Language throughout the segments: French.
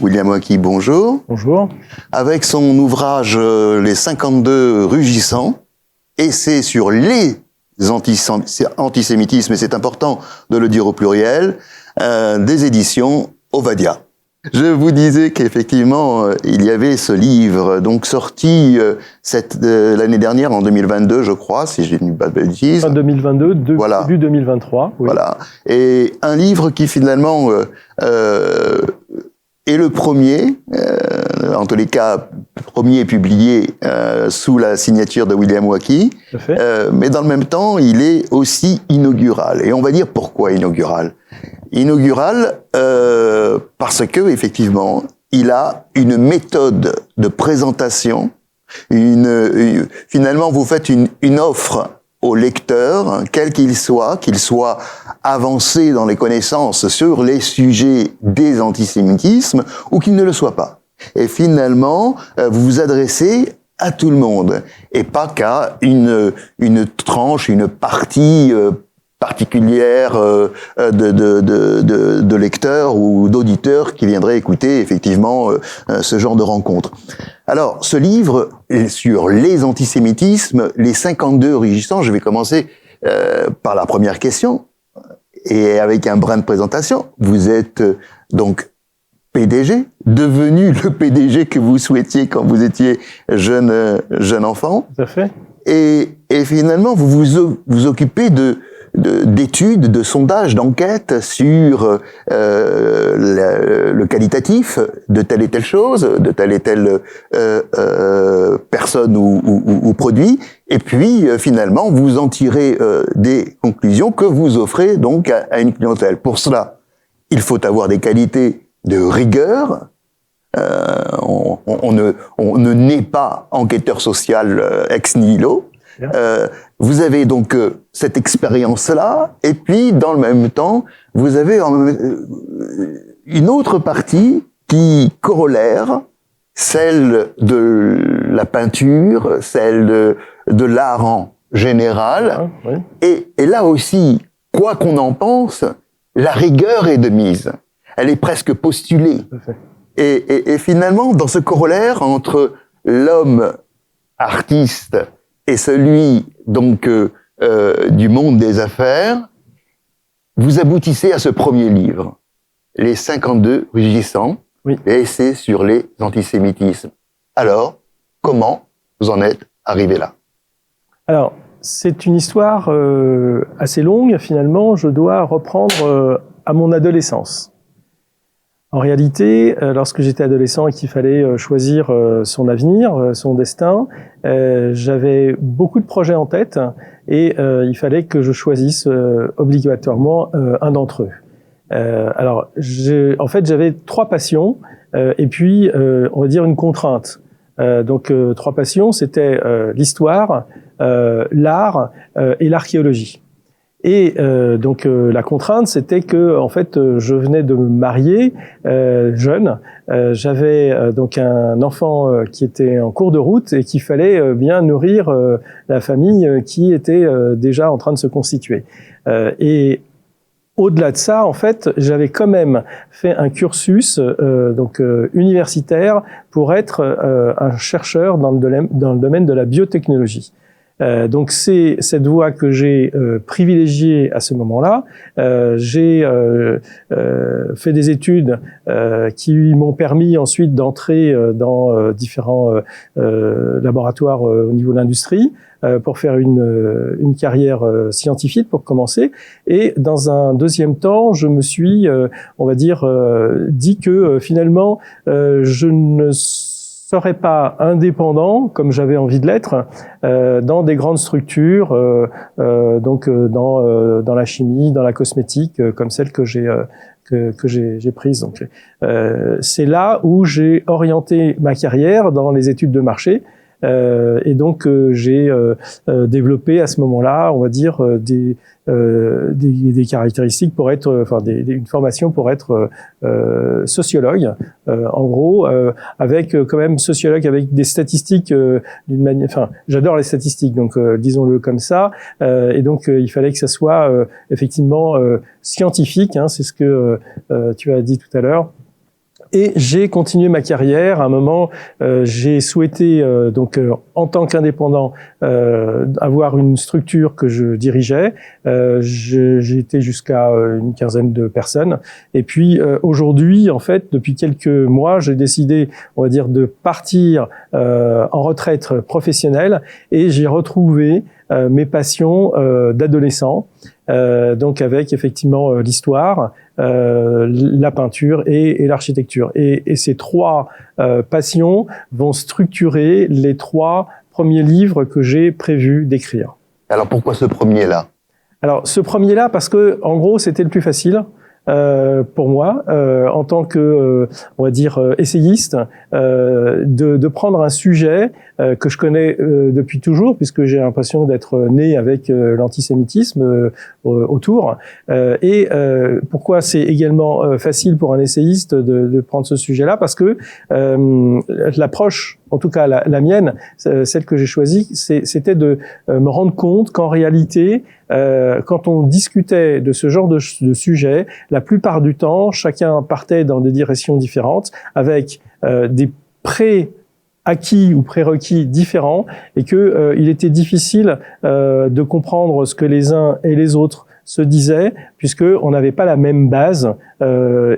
William Wacky, bonjour. Bonjour. Avec son ouvrage Les 52 rugissants, essai sur les antisémitismes, et c'est important de le dire au pluriel, des éditions Ovadia. Je vous disais qu'effectivement, il y avait ce livre, donc sorti l'année dernière, en 2022, je crois, si je ne dis pas de bêtises. Fin 2022, voilà. Début 2023. Oui. Voilà. Et un livre qui finalement est le premier, en tous les cas, premier publié sous la signature de William Wacky, mais dans le même temps, il est aussi inaugural. Et on va dire pourquoi inaugural. Inaugural parce que effectivement, il a une méthode de présentation. Finalement, vous faites une offre au lecteur, quel qu'il soit avancé dans les connaissances sur les sujets des antisémitismes ou qu'il ne le soit pas. Et finalement, vous vous adressez à tout le monde et pas qu'à une tranche, une partie particulière de lecteurs ou d'auditeurs qui viendraient écouter effectivement ce genre de rencontre. Alors, ce livre sur les antisémitismes, les 52 rugissants, je vais commencer par la première question, et avec un brin de présentation. Vous êtes donc PDG, devenu le PDG que vous souhaitiez quand vous étiez jeune enfant. Tout à fait. Et finalement, vous vous occupez d'études, de sondages, d'enquêtes sur le qualitatif de telle et telle chose, de telle et telle personne ou produit, et puis finalement vous en tirez des conclusions que vous offrez donc à une clientèle. Pour cela, il faut avoir des qualités de rigueur. On ne naît pas enquêteur social ex nihilo. Vous avez donc cette expérience-là, et puis dans le même temps, vous avez une autre partie qui corollaire, celle de la peinture, celle de l'art en général, oui. Et là aussi, quoi qu'on en pense, la rigueur est de mise. Elle est presque postulée. Et finalement, dans ce corollaire entre l'homme artiste et celui donc du monde des affaires, vous aboutissez à ce premier livre, Les 52 rugissants, oui. Essai sur les antisémitismes. Alors, comment vous en êtes arrivé là? Alors, c'est une histoire assez longue, finalement. Je dois reprendre à mon adolescence. En réalité, lorsque j'étais adolescent et qu'il fallait choisir son avenir, son destin, j'avais beaucoup de projets en tête et il fallait que je choisisse obligatoirement un d'entre eux. Alors, en fait, j'avais 3 passions et puis, on va dire, une contrainte. Donc, 3 passions, c'était l'histoire, l'art et l'archéologie. Et donc la contrainte, c'était que en fait, je venais de me marier jeune. J'avais donc un enfant qui était en cours de route et qu'il fallait bien nourrir la famille qui était déjà en train de se constituer. Et au-delà de ça, en fait, j'avais quand même fait un cursus donc universitaire pour être un chercheur dans le domaine de la biotechnologie. Donc c'est cette voie que j'ai privilégiée à ce moment-là. J'ai fait des études qui m'ont permis ensuite d'entrer dans différents laboratoires au niveau de l'industrie pour faire une carrière scientifique pour commencer. Et dans un deuxième temps, je me suis, on va dire, dit que finalement, je ne serais pas indépendant comme j'avais envie de l'être dans des grandes structures, donc dans la chimie, dans la cosmétique, comme celle que j'ai prise. Donc c'est là où j'ai orienté ma carrière dans les études de marché. Et donc j'ai développé à ce moment-là, on va dire, des caractéristiques pour être, enfin une formation pour être sociologue. En gros, avec quand même sociologue avec des statistiques d'une manière. Enfin, j'adore les statistiques, donc disons-le comme ça. Et donc il fallait que ça soit effectivement scientifique. Hein, c'est ce que tu as dit tout à l'heure. Et j'ai continué ma carrière. À un moment, j'ai souhaité, en tant qu'indépendant, avoir une structure que je dirigeais. J'ai été jusqu'à une quinzaine de personnes. Et puis, aujourd'hui, en fait, depuis quelques mois, j'ai décidé, on va dire, de partir en retraite professionnelle. Et j'ai retrouvé mes passions d'adolescent. Donc avec effectivement l'histoire, la peinture et l'architecture. Et ces trois passions vont structurer les trois premiers livres que j'ai prévu d'écrire. Alors pourquoi ce premier-là? Alors ce premier-là parce que en gros c'était le plus facile. Pour moi, en tant que, on va dire, essayiste, de prendre un sujet que je connais depuis toujours, puisque j'ai l'impression d'être né avec l'antisémitisme autour. Et pourquoi c'est également facile pour un essayiste de prendre ce sujet-là? Parce que l'approche, en tout cas la mienne, celle que j'ai choisie, c'était de me rendre compte qu'en réalité, quand on discutait de ce genre de sujet, la plupart du temps, chacun partait dans des directions différentes, avec des acquis ou prérequis différents, et que il était difficile de comprendre ce que les uns et les autres se disaient, puisque on n'avait pas la même base.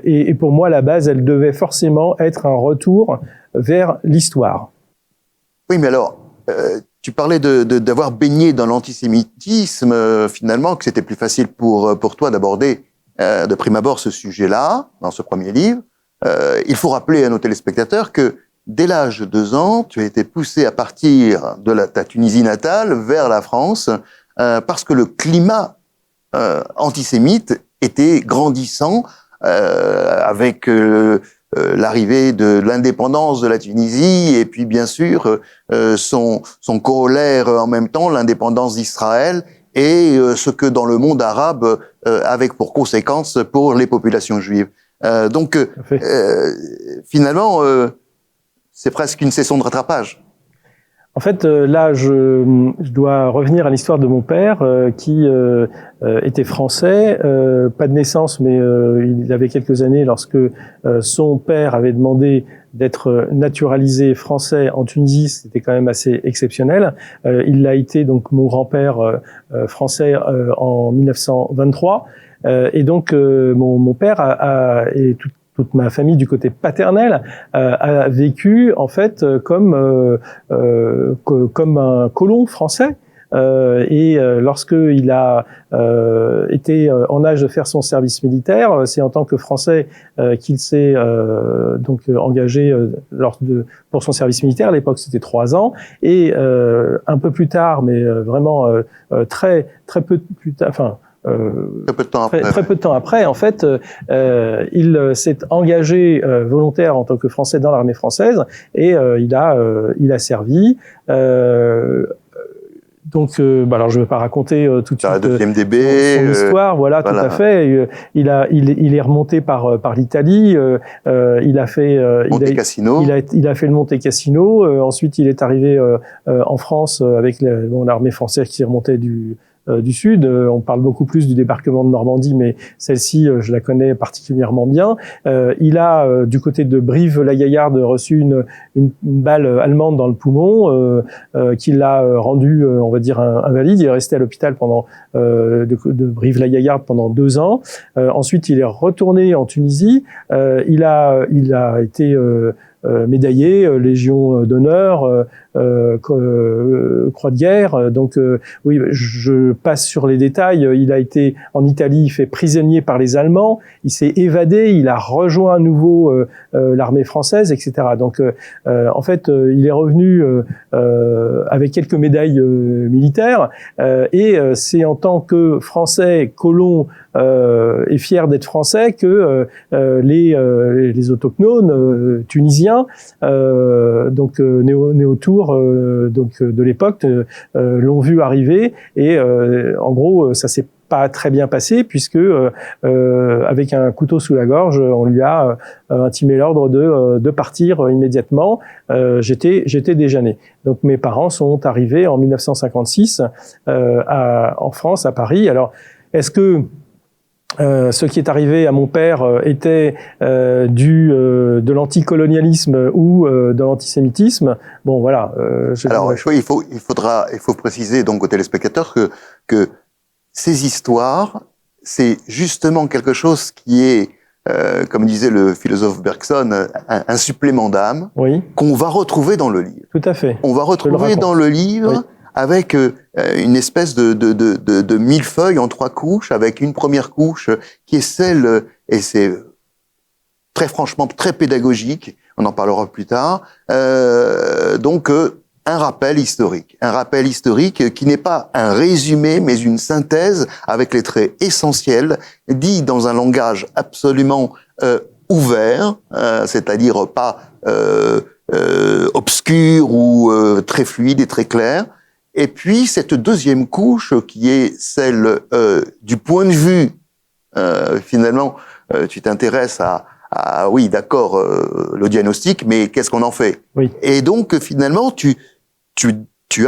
Et pour moi, la base, elle devait forcément être un retour vers l'histoire. Oui, mais alors, tu parlais d'avoir baigné dans l'antisémitisme, finalement, que c'était plus facile pour toi d'aborder de prime abord ce sujet-là, dans ce premier livre. Il faut rappeler à nos téléspectateurs que dès l'âge de 2 ans, tu as été poussé à partir de ta Tunisie natale vers la France, parce que le climat antisémite était grandissant avec l'arrivée de l'indépendance de la Tunisie et puis bien sûr son corollaire en même temps, l'indépendance d'Israël et ce que dans le monde arabe avec pour conséquence pour les populations juives. Donc finalement, c'est presque une session de rattrapage. En fait, là, je dois revenir à l'histoire de mon père qui était français, pas de naissance, mais il avait quelques années lorsque son père avait demandé d'être naturalisé français en Tunisie. C'était quand même assez exceptionnel. Il l'a été, donc mon grand-père français en 1923. Et donc mon père et toute ma famille du côté paternel a vécu en fait comme un colon français. Et lorsque il a été en âge de faire son service militaire, c'est en tant que Français qu'il s'est donc engagé pour son service militaire. À l'époque, c'était 3 ans. Et un peu plus tard, mais vraiment très peu plus tard, enfin. Très peu de temps après, en fait, il s'est engagé volontaire en tant que Français dans l'armée française et il a servi. Donc, alors je ne vais pas raconter tout de suite son histoire, voilà, tout à fait. Il est remonté par l'Italie. Il a fait il a fait le Monte Cassino. Ensuite, il est arrivé en France avec l'armée française qui remontait du Sud. On parle beaucoup plus du débarquement de Normandie, mais celle-ci, je la connais particulièrement bien. Il a, du côté de Brive-la-Gaillarde, reçu une balle allemande dans le poumon qui l'a rendu, on va dire, invalide. Il est resté à l'hôpital de Brive-la-Gaillarde pendant 2 ans. Ensuite, il est retourné en Tunisie. Il a été médaillé, Légion d'honneur, Croix de guerre. Donc oui, je passe sur les détails. Il a été en Italie, fait prisonnier par les Allemands. Il s'est évadé. Il a rejoint à nouveau l'armée française, etc. Donc en fait, il est revenu avec quelques médailles militaires. Et c'est en tant que Français colon et fier d'être français que les autochtones tunisiens, donc néo-tours donc de l'époque, l'ont vu arriver et en gros ça s'est pas très bien passé puisque avec un couteau sous la gorge, on lui a intimé l'ordre de partir immédiatement. J'étais déjà né. Donc mes parents sont arrivés en 1956 en France, à Paris. Alors est-ce que ce qui est arrivé à mon père était de l'anticolonialisme ou de l'antisémitisme. Bon, voilà. Alors, il faut préciser donc aux téléspectateurs que ces histoires, c'est justement quelque chose qui est, comme disait le philosophe Bergson, un supplément d'âme, oui, qu'on va retrouver dans le livre. Tout à fait. On va retrouver dans le livre, oui, avec une espèce de millefeuille en 3 couches, avec une première couche qui est celle, et c'est très franchement très pédagogique, on en parlera plus tard, donc un rappel historique qui n'est pas un résumé, mais une synthèse avec les traits essentiels, dit dans un langage absolument ouvert, c'est-à-dire pas obscur ou très fluide et très clair. Et puis cette deuxième couche qui est celle du point de vue, finalement, tu t'intéresses à oui, d'accord, le diagnostic, mais qu'est-ce qu'on en fait? Oui. Et donc finalement, tu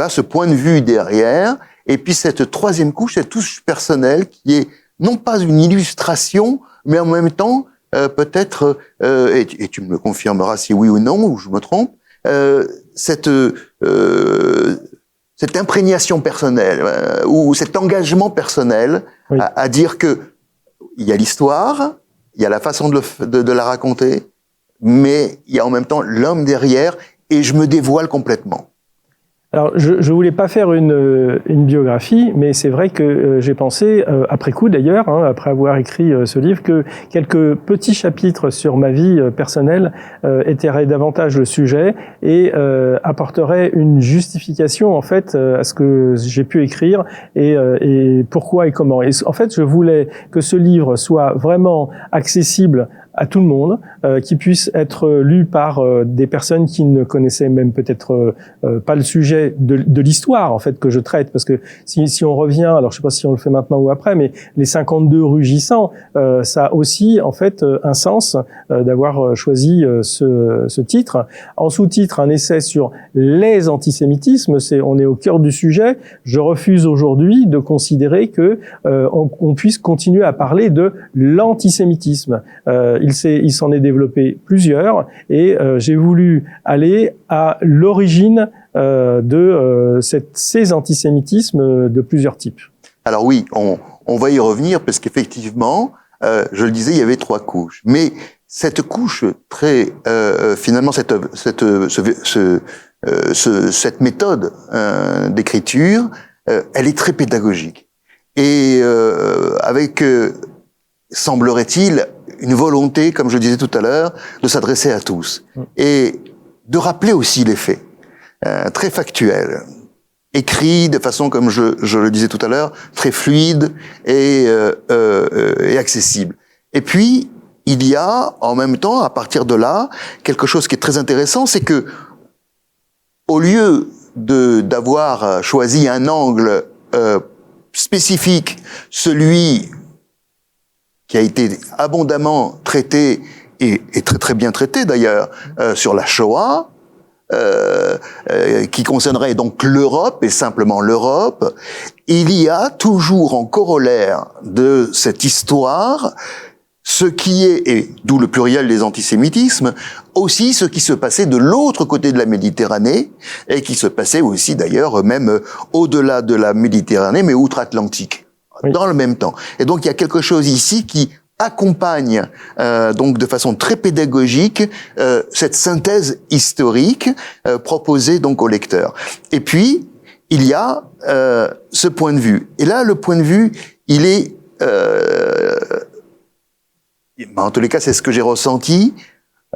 as ce point de vue derrière, et puis cette troisième couche, cette touche personnelle qui est non pas une illustration, mais en même temps peut-être, et tu me le confirmeras si oui ou non, ou je me trompe, cette imprégnation personnelle ou cet engagement personnel, oui, à dire que il y a l'histoire, il y a la façon de la raconter, mais il y a en même temps l'homme derrière, et je me dévoile complètement. Alors, je voulais pas faire une biographie, mais c'est vrai que j'ai pensé, après coup d'ailleurs, après avoir écrit ce livre, que quelques petits chapitres sur ma vie personnelle étaieraient davantage le sujet et apporteraient une justification en fait à ce que j'ai pu écrire et pourquoi et comment. Et en fait, je voulais que ce livre soit vraiment accessible à tout le monde, qui puisse être lu par des personnes qui ne connaissaient même peut-être pas le sujet de l'histoire en fait que je traite, parce que si on revient, alors je sais pas si on le fait maintenant ou après, mais les 52 rugissants, ça a aussi en fait un sens d'avoir choisi ce titre. En sous-titre, un essai sur les antisémitismes, on est au cœur du sujet. Je refuse aujourd'hui de considérer que on puisse continuer à parler de l'antisémitisme. Il s'en est développé plusieurs et j'ai voulu aller à l'origine de ces antisémitismes de plusieurs types. Alors oui, on va y revenir parce qu'effectivement, je le disais, il y avait 3 couches. Mais cette couche finalement cette méthode d'écriture, elle est très pédagogique et avec semblerait-il une volonté, comme je disais tout à l'heure, de s'adresser à tous et de rappeler aussi les faits, très factuels, écrits de façon, comme je le disais tout à l'heure, très fluide et accessible. Et puis, il y a en même temps, à partir de là, quelque chose qui est très intéressant, c'est que au lieu d'avoir choisi un angle spécifique, celui qui a été abondamment traité et très très bien traité d'ailleurs sur la Shoah, qui concernerait donc l'Europe et simplement l'Europe, il y a toujours en corollaire de cette histoire ce qui est, et d'où le pluriel des antisémitismes, aussi ce qui se passait de l'autre côté de la Méditerranée, et qui se passait aussi d'ailleurs même au-delà de la Méditerranée, mais outre-Atlantique, oui, dans le même temps. Et donc il y a quelque chose ici qui accompagne donc de façon très pédagogique cette synthèse historique proposée donc au lecteur. Et puis il y a ce point de vue. Et là, le point de vue, il est en tous les cas, c'est ce que j'ai ressenti,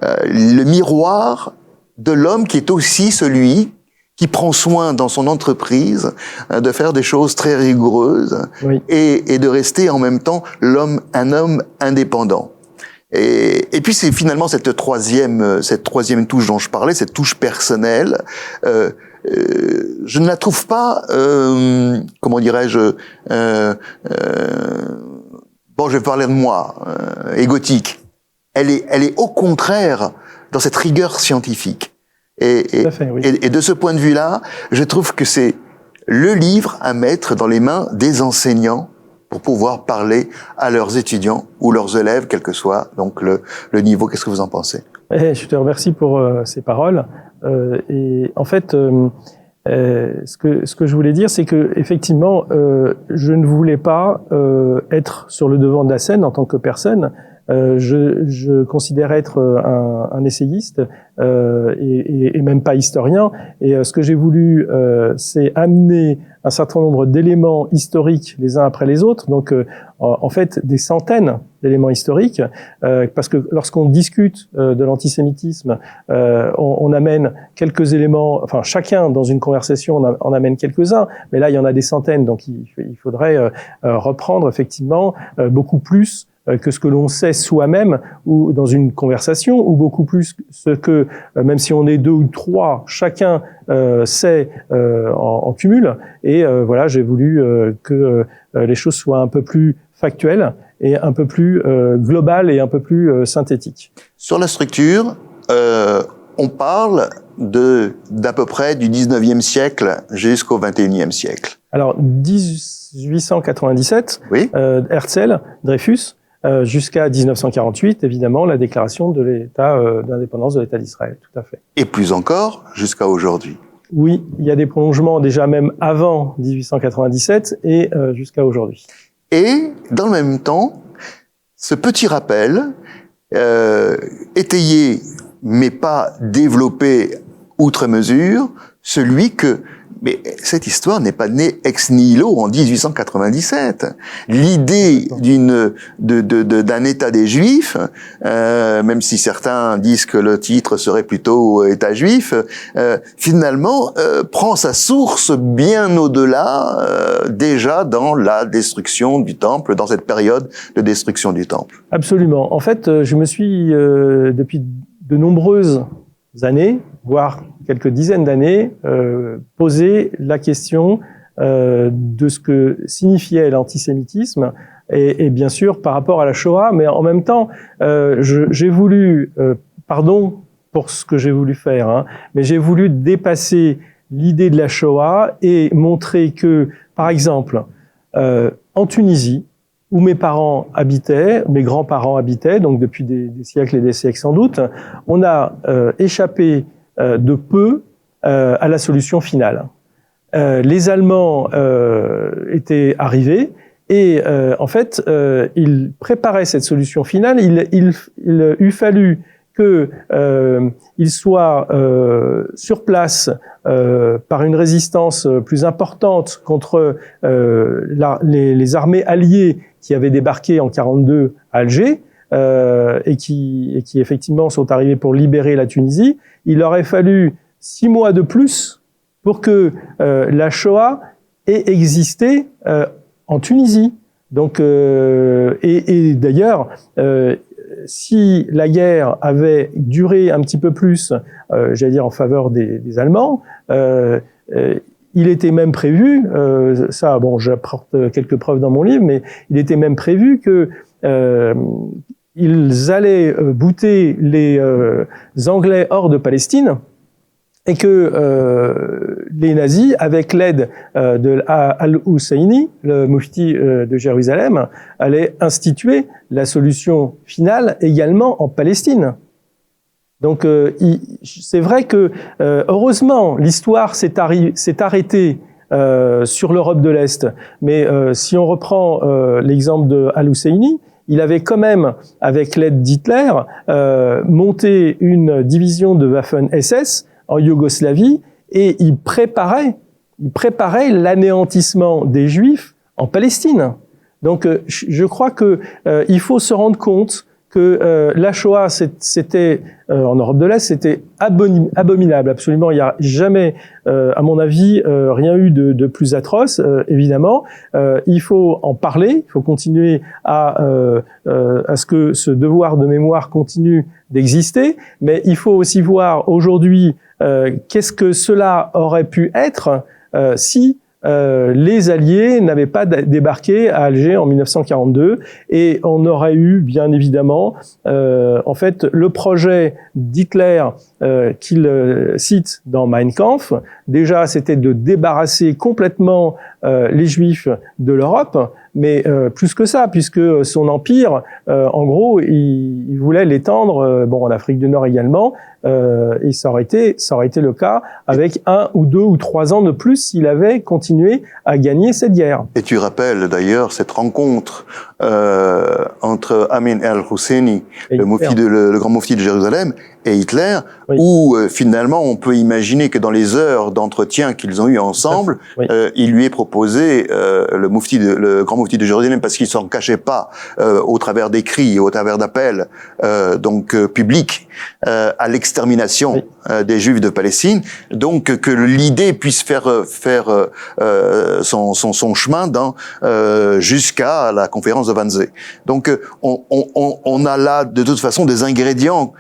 le miroir de l'homme qui est aussi celui qui prend soin dans son entreprise de faire des choses très rigoureuses, oui, et de rester en même temps un homme indépendant. Et puis c'est finalement cette troisième touche dont je parlais, cette touche personnelle. Je ne la trouve pas, comment dirais-je, bon, je vais parler de moi, égotique. Elle est au contraire dans cette rigueur scientifique. Et de ce point de vue-là, je trouve que c'est le livre à mettre dans les mains des enseignants pour pouvoir parler à leurs étudiants ou leurs élèves, quel que soit donc le niveau. Qu'est-ce que vous en pensez? Je te remercie pour ces paroles. Et en fait, ce que je voulais dire, c'est que effectivement, je ne voulais pas être sur le devant de la scène en tant que personne. Je considère être un essayiste et même pas historien. Et ce que j'ai voulu, c'est amener un certain nombre d'éléments historiques les uns après les autres. Donc, en fait, des centaines d'éléments historiques, parce que lorsqu'on discute de l'antisémitisme, on amène quelques éléments. Enfin, chacun dans une conversation on amène quelques-uns, mais là il y en a des centaines. Donc, il faudrait reprendre effectivement beaucoup plus que ce que l'on sait soi-même ou dans une conversation, ou beaucoup plus ce que, même si on est 2 ou 3, chacun sait en cumul. Et voilà, j'ai voulu que les choses soient un peu plus factuelles et un peu plus globales et un peu plus synthétiques. Sur la structure, on parle d'à peu près du 19e siècle jusqu'au 21e siècle. Alors, 1897, oui. Herzl, Dreyfus, jusqu'à 1948, évidemment, la déclaration de l'État d'indépendance de l'État d'Israël, tout à fait. Et plus encore, jusqu'à aujourd'hui. Oui, il y a des prolongements déjà même avant 1897 et jusqu'à aujourd'hui. Et, dans le même temps, ce petit rappel, étayé, mais pas développé outre mesure, celui que mais cette histoire n'est pas née ex nihilo en 1897. L'idée d'un État des Juifs, même si certains disent que le titre serait plutôt État juif, finalement prend sa source bien au-delà, déjà dans la destruction du temple, dans cette période de destruction du temple. Absolument. En fait, je me suis depuis de nombreuses années, voire quelques dizaines d'années, poser la question de ce que signifiait l'antisémitisme et bien sûr par rapport à la Shoah, mais en même temps, j'ai voulu, pardon pour ce que j'ai voulu faire, hein, mais j'ai voulu dépasser l'idée de la Shoah et montrer que, par exemple, en Tunisie, où mes parents habitaient, mes grands-parents habitaient, donc depuis des siècles et des siècles sans doute, on a échappé de peu à la solution finale. Les Allemands étaient arrivés et en fait, ils préparaient cette solution finale. Il eût fallu qu'ils soient sur place par une résistance plus importante contre les armées alliées qui avaient débarqué en 1942 à Alger et qui effectivement sont arrivés pour libérer la Tunisie. Il aurait fallu 6 mois de plus pour que la Shoah ait existé en Tunisie. Donc, et d'ailleurs, si la guerre avait duré un petit peu plus, j'allais dire en faveur des Allemands, il était même prévu, ça, bon, j'apporte quelques preuves dans mon livre, mais il était même prévu que ils allaient bouter les Anglais hors de Palestine et que les nazis, avec l'aide de Al-Husseini, le mufti de Jérusalem, allaient instituer la solution finale également en Palestine. Donc c'est vrai que heureusement l'histoire s'est arrêtée sur l'Europe de l'Est, mais si on reprend l'exemple de Al-Husseini, il avait quand même, avec l'aide d'Hitler, monté une division de Waffen-SS en Yougoslavie et il préparait l'anéantissement des Juifs en Palestine. Donc je crois que il faut se rendre compte que la Shoah, c'était en Europe de l'Est, c'était abominable, absolument. Il n'y a jamais, à mon avis, rien eu de plus atroce, évidemment. Il faut en parler, il faut continuer à ce que ce devoir de mémoire continue d'exister, mais il faut aussi voir aujourd'hui qu'est-ce que cela aurait pu être si les Alliés n'avaient pas débarqué à Alger en 1942 et on aurait eu bien évidemment en fait le projet d'Hitler qu'il cite dans Mein Kampf. Déjà c'était de débarrasser complètement les Juifs de l'Europe mais plus que ça, puisque son empire, en gros, il voulait l'étendre, en Afrique du Nord également, et ça aurait été le cas avec 1 ou 2 ou 3 ans de plus s'il avait continué à gagner cette guerre. Et tu rappelles d'ailleurs cette rencontre entre Amin al-Husseini, le grand mufti de Jérusalem, et Hitler, oui. Où finalement on peut imaginer que dans les heures d'entretien qu'ils ont eu ensemble, oui. Il lui est proposé, le grand mufti de Jérusalem, parce qu'il s'en cachait pas au travers d'écrits et au travers d'appels publics à l'extermination oui. Des Juifs de Palestine, donc que l'idée puisse faire son chemin jusqu'à la conférence de Wannsee. Donc on a là de toute façon des ingrédients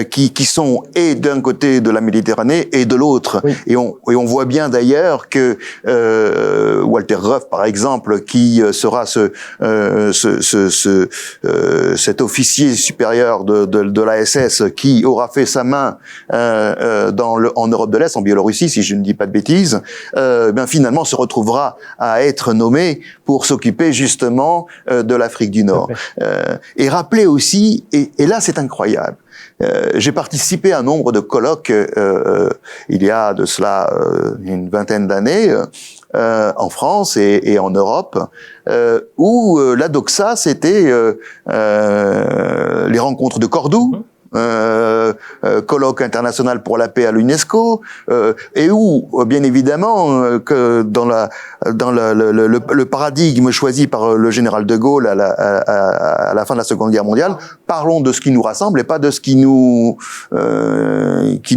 qui sont et d'un côté de la Méditerranée et de l'autre. Oui. Et on voit bien d'ailleurs que Walter Ruff, par exemple, qui sera cet officier supérieur de la SS qui aura fait sa main en Europe de l'Est, en Biélorussie, si je ne dis pas de bêtises, finalement se retrouvera à être nommé pour s'occuper justement de l'Afrique du Nord. Et rappeler aussi, et là c'est incroyable, j'ai participé à un nombre de colloques il y a de cela une vingtaine d'années en France et en Europe où la doxa c'était les rencontres de Cordoue, colloque international pour la paix à l'UNESCO, et où bien évidemment que dans le paradigme choisi par le général de Gaulle à la fin de la Seconde Guerre mondiale, parlons de ce qui nous rassemble et pas de ce qui nous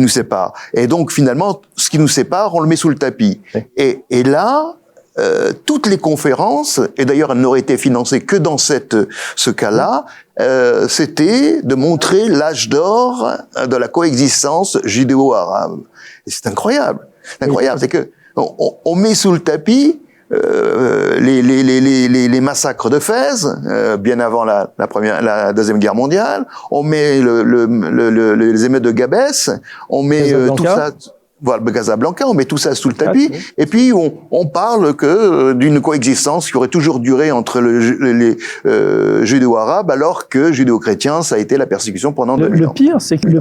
sépare. Et donc finalement, ce qui nous sépare, on le met sous le tapis. Et là, toutes les conférences, et d'ailleurs elles n'auraient été financées que dans ce cas-là, c'était de montrer l'âge d'or de la coexistence judéo-arabe. Et c'est incroyable. C'est incroyable, c'est que on met sous le tapis les massacres de Fès, bien avant la Deuxième Guerre mondiale. On met les émeutes de Gabès. On met tout ça. Voilà, Casablanca, on met tout ça sous le tapis, et puis on parle que d'une coexistence qui aurait toujours duré entre les judéo-arabes, alors que judéo-chrétiens, ça a été la persécution pendant 2000 ans. Le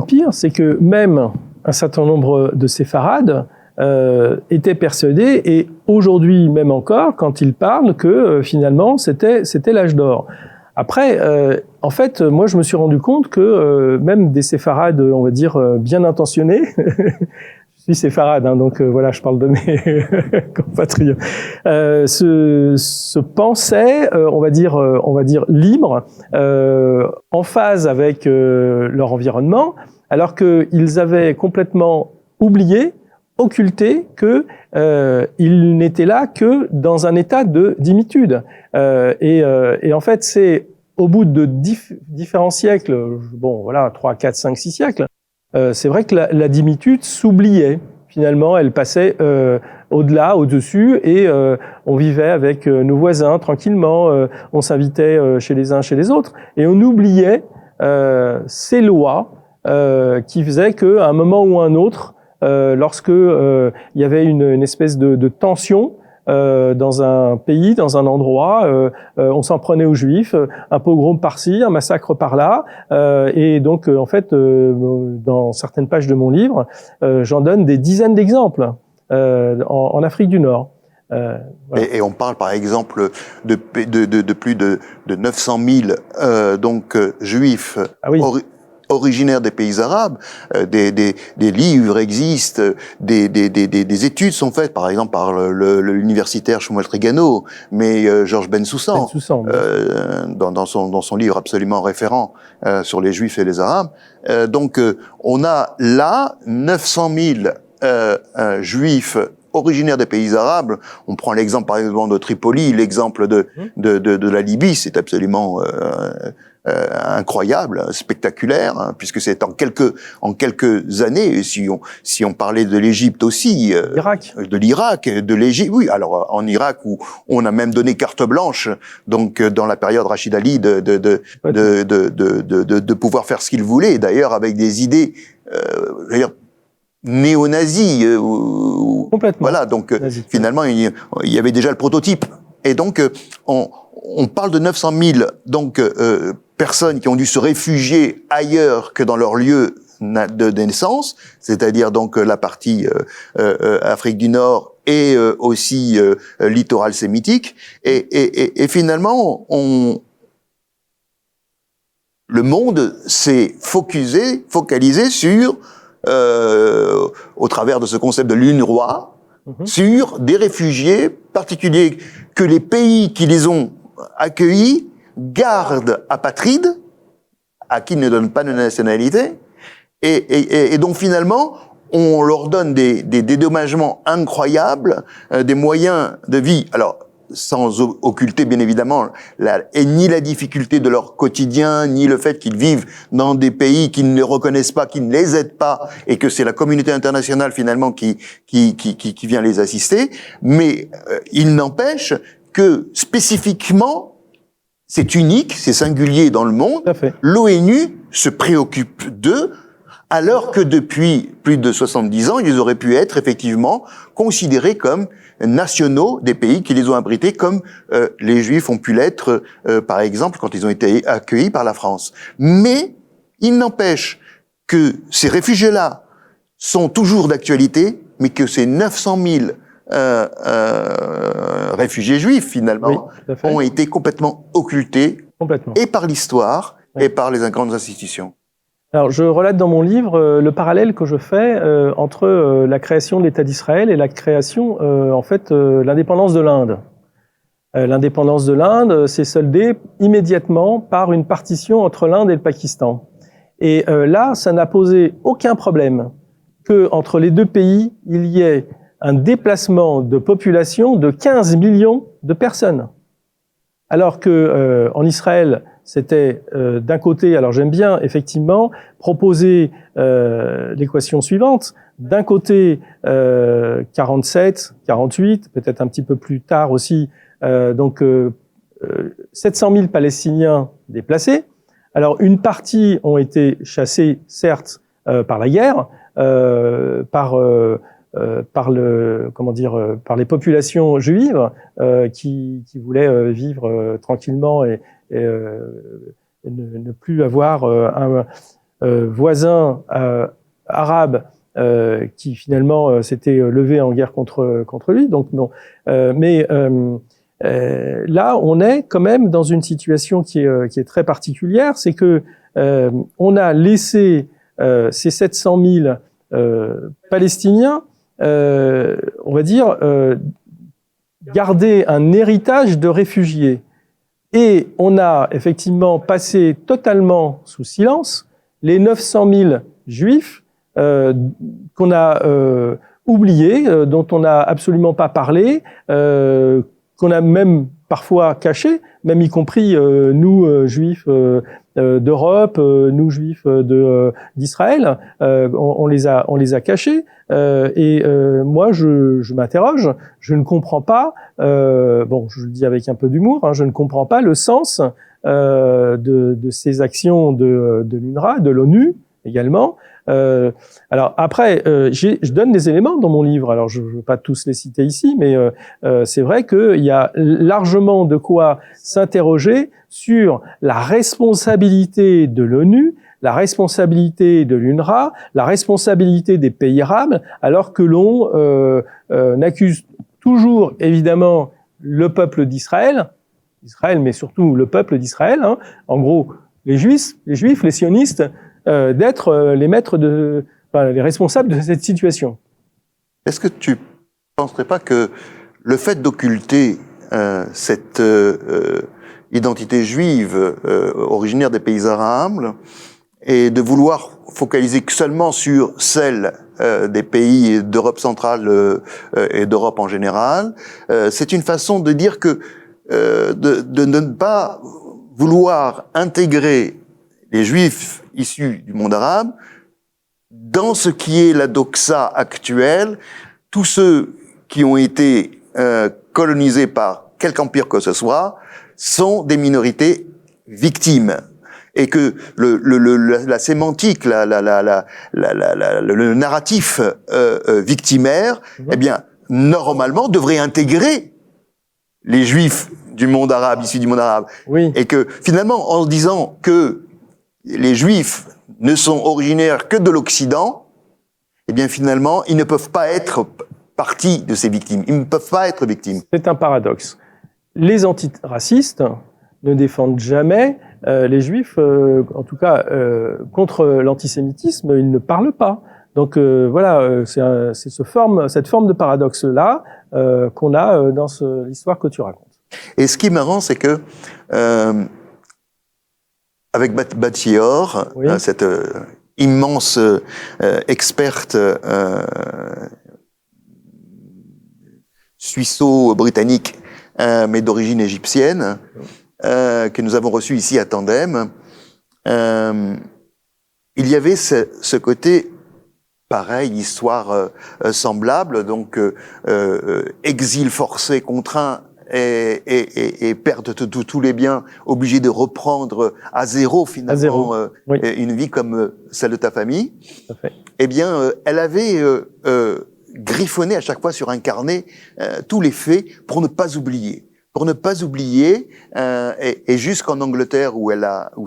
pire, c'est que même un certain nombre de séfarades étaient persuadés, et aujourd'hui même encore, quand ils parlent, que finalement c'était l'âge d'or. Après, en fait, moi je me suis rendu compte que même des séfarades, on va dire, bien intentionnés, je suis séfarade, donc voilà, je parle de mes compatriotes, se pensaient, on va dire libres, en phase avec leur environnement, alors qu'ils avaient complètement oublié, occulté que ils n'étaient là que dans un état de dimitude. Et en fait, c'est au bout de différents siècles, 3, 4, 5, 6 siècles, c'est vrai que la dimitude s'oubliait. Finalement, elle passait au-delà, au-dessus, et on vivait avec nos voisins tranquillement, on s'invitait chez les uns, chez les autres, et on oubliait ces lois qui faisaient qu'à un moment ou un autre, lorsque il y avait une espèce de tension dans un pays, dans un endroit, on s'en prenait aux Juifs, un pogrom par-ci, un massacre par-là, et donc en fait, dans certaines pages de mon livre, j'en donne des dizaines d'exemples en Afrique du Nord. Voilà. Et on parle par exemple de plus de 900 000 juifs originaires des pays arabes, des livres existent, des études sont faites, par exemple par l'universitaire Shmuel Trigano, mais Georges Bensoussan, dans son livre absolument référent sur les Juifs et les Arabes. Donc on a là 900 000 Juifs originaires des pays arabes. On prend l'exemple par exemple de Tripoli, l'exemple de la Libye, c'est absolument incroyable, spectaculaire, puisque c'est en quelques années. Si on parlait de l'Égypte aussi, de l'Irak, de l'Égypte, oui. Alors en Irak où on a même donné carte blanche, donc dans la période Rachid Ali de pouvoir faire ce qu'il voulait. D'ailleurs avec des idées, néo-nazis. Complètement. Voilà. Donc finalement il y avait déjà le prototype. Et donc on parle de 900 000 donc personnes qui ont dû se réfugier ailleurs que dans leur lieu de naissance, c'est-à-dire donc la partie Afrique du Nord et aussi littoral sémitique, et finalement le monde s'est focalisé sur au travers de ce concept de l'UNRWA, sur des réfugiés particuliers que les pays qui les ont accueillis gardent apatrides, à qui ils ne donnent pas de nationalité, et donc finalement, on leur donne des dédommagements incroyables, des moyens de vie. Alors, sans occulter bien évidemment ni la difficulté de leur quotidien, ni le fait qu'ils vivent dans des pays qui ne les reconnaissent pas, qui ne les aident pas, et que c'est la communauté internationale finalement qui vient les assister. Mais il n'empêche que spécifiquement, c'est unique, c'est singulier dans le monde. L'ONU se préoccupe d'eux, alors que depuis plus de 70 ans, ils auraient pu être effectivement considérés comme nationaux des pays qui les ont abrités, comme les Juifs ont pu l'être, par exemple, quand ils ont été accueillis par la France. Mais il n'empêche que ces réfugiés-là sont toujours d'actualité, mais que ces 900 000 réfugiés juifs, finalement, ont été complètement occultés, et par l'histoire, et par les grandes institutions. Alors, je relate dans mon livre le parallèle que je fais entre la création de l'État d'Israël et la création, l'indépendance de l'Inde. L'indépendance de l'Inde s'est soldée immédiatement par une partition entre l'Inde et le Pakistan. Et là, ça n'a posé aucun problème que entre les deux pays, il y ait un déplacement de population de 15 millions de personnes. Alors que en Israël, c'était d'un côté, alors j'aime bien effectivement proposer l'équation suivante. D'un côté, 47, 48, peut-être un petit peu plus tard aussi, 700 000 Palestiniens déplacés. Alors une partie ont été chassés, certes, par la guerre, par les populations juives qui voulaient vivre tranquillement et ne plus avoir un voisin arabe qui finalement s'était levé en guerre contre lui. Donc non, là on est quand même dans une situation qui est très particulière, c'est que on a laissé ces 700 000 Palestiniens, on va dire, garder un héritage de réfugiés. Et on a effectivement passé totalement sous silence les 900 000 Juifs qu'on a oubliés, dont on n'a absolument pas parlé, qu'on a même parfois cachés, même y compris nous, Juifs d'Europe, nous, Juifs d'Israël, on les a cachés. Moi, je m'interroge, je ne comprends pas, je le dis avec un peu d'humour, je ne comprends pas le sens de ces actions de l'UNRWA, de l'ONU également. Alors après, je donne des éléments dans mon livre, alors je ne veux pas tous les citer ici, mais c'est vrai qu'il y a largement de quoi s'interroger sur la responsabilité de l'ONU, la responsabilité de l'UNRWA, la responsabilité des pays arabes, alors que l'on accuse toujours évidemment le peuple d'Israël, mais surtout le peuple d'Israël, en gros les Juifs, les sionistes, d'être les maîtres les responsables de cette situation. Est-ce que tu penserais pas que le fait d'occulter cette identité juive originaire des pays arabes et de vouloir focaliser seulement sur celle des pays d'Europe centrale et d'Europe en général, c'est une façon de dire que de ne pas vouloir intégrer les Juifs issus du monde arabe dans ce qui est la doxa actuelle, tous ceux qui ont été colonisés par quelque empire que ce soit sont des minorités victimes, et que la sémantique, le narratif victimaire, eh bien, normalement, devrait intégrer les Juifs du monde arabe, issus du monde arabe, Oui. et que finalement, en disant que les Juifs ne sont originaires que de l'Occident, eh bien finalement, ils ne peuvent pas être partie de ces victimes. Ils ne peuvent pas être victimes. C'est un paradoxe. Les antiracistes ne défendent jamais les Juifs, en tout cas contre l'antisémitisme, ils ne parlent pas. Donc voilà, c'est cette forme de paradoxe-là qu'on a dans l'histoire que tu racontes. Et ce qui est marrant, c'est que avec Batchior, Oui. cette immense experte suisseau-britannique, mais d'origine égyptienne, que nous avons reçue ici à Tandem, il y avait ce côté pareil, histoire semblable, donc exil forcé, contraint, et perte de tous les biens, obligé de reprendre à zéro finalement Oui. une vie comme celle de ta famille. Tout à fait. Eh bien, elle avait griffonné à chaque fois sur un carnet tous les faits pour ne pas oublier. Pour ne pas oublier, et jusqu'en Angleterre où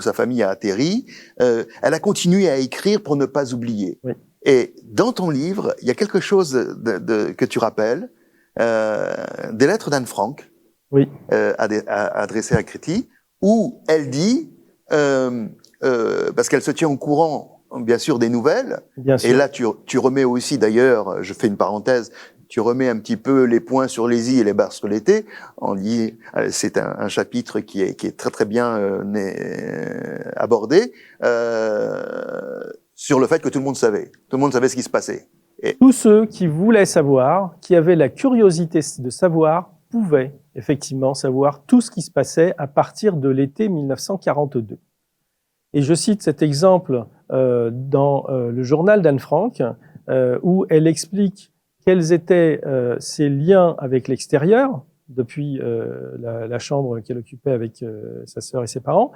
sa famille a atterri, elle a continué à écrire pour ne pas oublier. Oui. Et dans ton livre, il y a quelque chose que tu rappelles, des lettres d'Anne Frank, Oui. adressées à Créti, où elle dit, parce qu'elle se tient au courant, bien sûr, des nouvelles, Bien sûr. et là tu remets aussi, d'ailleurs, je fais une parenthèse, tu remets un petit peu les points sur les i et les barres sur les t. On dit, c'est un chapitre qui est très très bien abordé sur le fait que tout le monde savait ce qui se passait. Et Tous ceux qui voulaient savoir, qui avaient la curiosité de savoir, pouvaient effectivement savoir tout ce qui se passait à partir de l'été 1942. Et je cite cet exemple dans le journal d'Anne Frank, où elle explique quels étaient ses liens avec l'extérieur, depuis la chambre qu'elle occupait avec sa sœur et ses parents,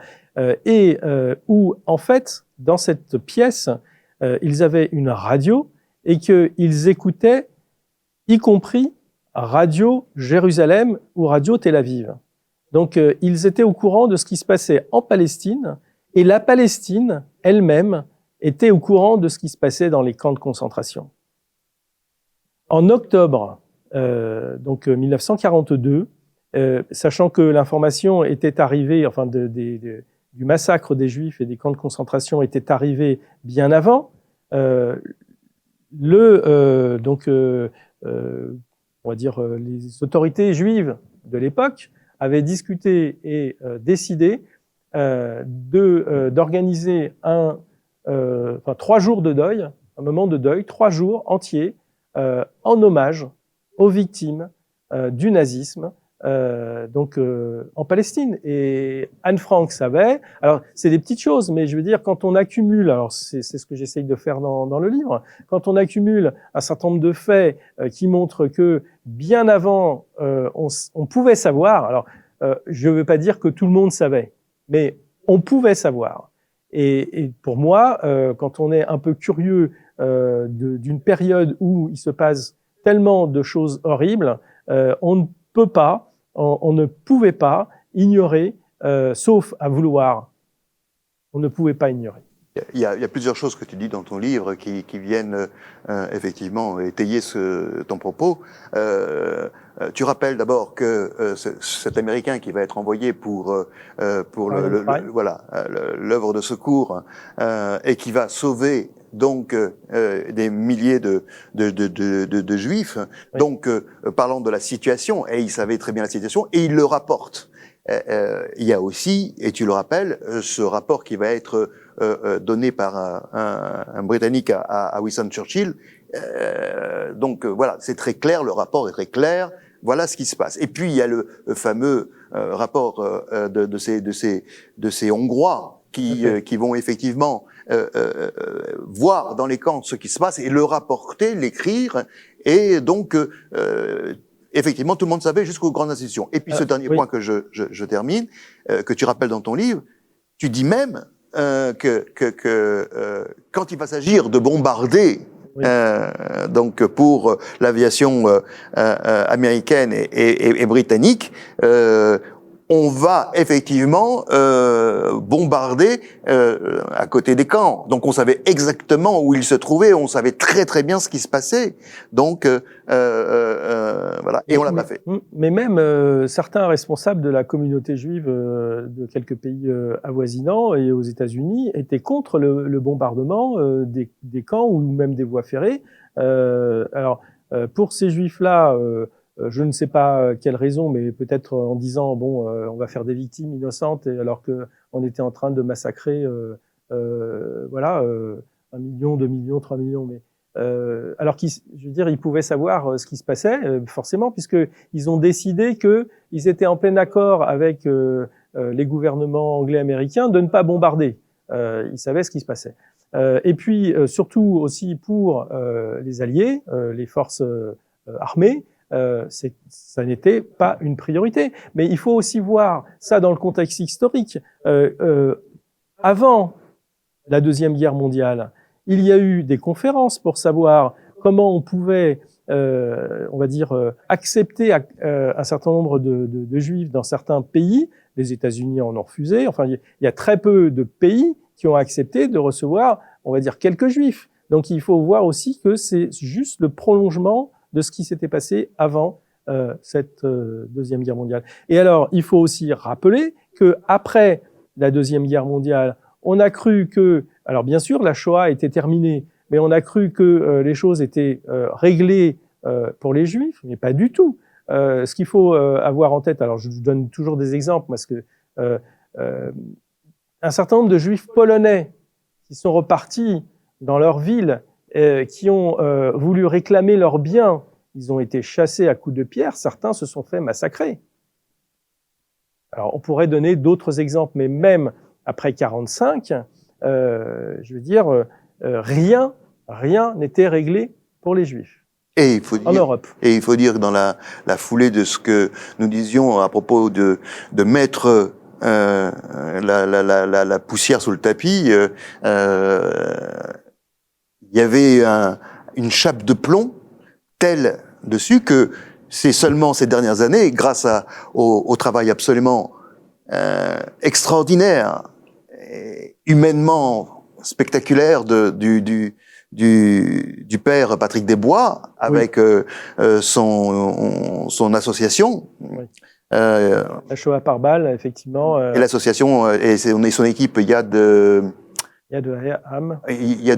et où, en fait, dans cette pièce, ils avaient une radio et qu'ils écoutaient, y compris Radio Jérusalem ou Radio Tel Aviv. Donc, ils étaient au courant de ce qui se passait en Palestine, et la Palestine elle-même était au courant de ce qui se passait dans les camps de concentration. En octobre, donc 1942, sachant que l'information était arrivée, enfin du massacre des Juifs et des camps de concentration était arrivée bien avant, on va dire les autorités juives de l'époque avaient discuté et décidé d'organiser 3 jours de deuil, un moment de deuil, 3 jours entiers, en hommage aux victimes du nazisme, en Palestine. Et Anne Frank savait, alors c'est des petites choses, mais je veux dire, quand on accumule, alors c'est ce que j'essaye de faire dans le livre, quand on accumule un certain nombre de faits qui montrent que bien avant, on pouvait savoir, alors je ne veux pas dire que tout le monde savait, mais on pouvait savoir. Et pour moi, quand on est un peu curieux d'une période où il se passe tellement de choses horribles, on ne peut pas, on ne pouvait pas ignorer, sauf à vouloir. On ne pouvait pas ignorer. il y a plusieurs choses que tu dis dans ton livre qui viennent effectivement étayer ton propos. Tu rappelles d'abord que cet Américain qui va être envoyé pour l'œuvre de secours et qui va sauver donc des milliers de Juifs. Oui. Donc parlant de la situation, et il savait très bien la situation, et il le rapporte. Il y a aussi, et tu le rappelles, ce rapport qui va être donné par un Britannique à Winston Churchill. Donc voilà, c'est très clair, le rapport est très clair. Voilà ce qui se passe. Et puis il y a le fameux rapport de ces Hongrois qui vont effectivement voir dans les camps ce qui se passe et le rapporter, l'écrire, et donc effectivement tout le monde savait jusqu'aux grandes institutions. Et puis ce dernier point que je termine, que tu rappelles dans ton livre, tu dis même que quand il va s'agir de bombarder Oui. Donc pour l'aviation américaine et britannique, on va effectivement bombarder à côté des camps. Donc on savait exactement où ils se trouvaient, on savait très très bien ce qui se passait. Donc voilà, et on l'a pas fait. Mais même certains responsables de la communauté juive de quelques pays avoisinants et aux États-Unis étaient contre le bombardement des camps ou même des voies ferrées. Pour ces juifs-là, je ne sais pas quelle raison, mais peut-être en disant bon, on va faire des victimes innocentes, alors que on était en train de massacrer, 1 million, 2 millions, 3 millions, mais alors je veux dire, ils pouvaient savoir ce qui se passait, forcément, puisque ils ont décidé que ils étaient en plein accord avec les gouvernements anglais et américains de ne pas bombarder. Ils savaient ce qui se passait. Et puis surtout aussi pour les Alliés, les forces armées. Ça n'était pas une priorité. Mais il faut aussi voir ça dans le contexte historique. Avant la Deuxième Guerre mondiale, il y a eu des conférences pour savoir comment on pouvait, on va dire, accepter un certain nombre de juifs dans certains pays. Les États-Unis en ont refusé. Enfin, il y a très peu de pays qui ont accepté de recevoir, on va dire, quelques juifs. Donc il faut voir aussi que c'est juste le prolongement de ce qui s'était passé avant cette Deuxième Guerre mondiale. Et alors, il faut aussi rappeler que après la Deuxième Guerre mondiale, on a cru que, alors bien sûr, la Shoah était terminée, mais on a cru que les choses étaient réglées pour les Juifs, mais pas du tout. Ce qu'il faut avoir en tête, alors je vous donne toujours des exemples, parce que un certain nombre de Juifs polonais qui sont repartis dans leur ville, qui ont voulu réclamer leurs biens, ils ont été chassés à coups de pierre, certains se sont fait massacrer. Alors on pourrait donner d'autres exemples, mais même après 1945, je veux dire, rien n'était réglé pour les Juifs. Et il faut dire, en Europe. Et il faut dire que dans la foulée de ce que nous disions à propos de mettre la poussière sous le tapis, il y avait une chape de plomb telle dessus que c'est seulement ces dernières années, grâce au travail absolument extraordinaire, et humainement spectaculaire du père Patrick Desbois avec son association. Oui. La Shoah par balle, effectivement. Et l'association et son équipe, il y a de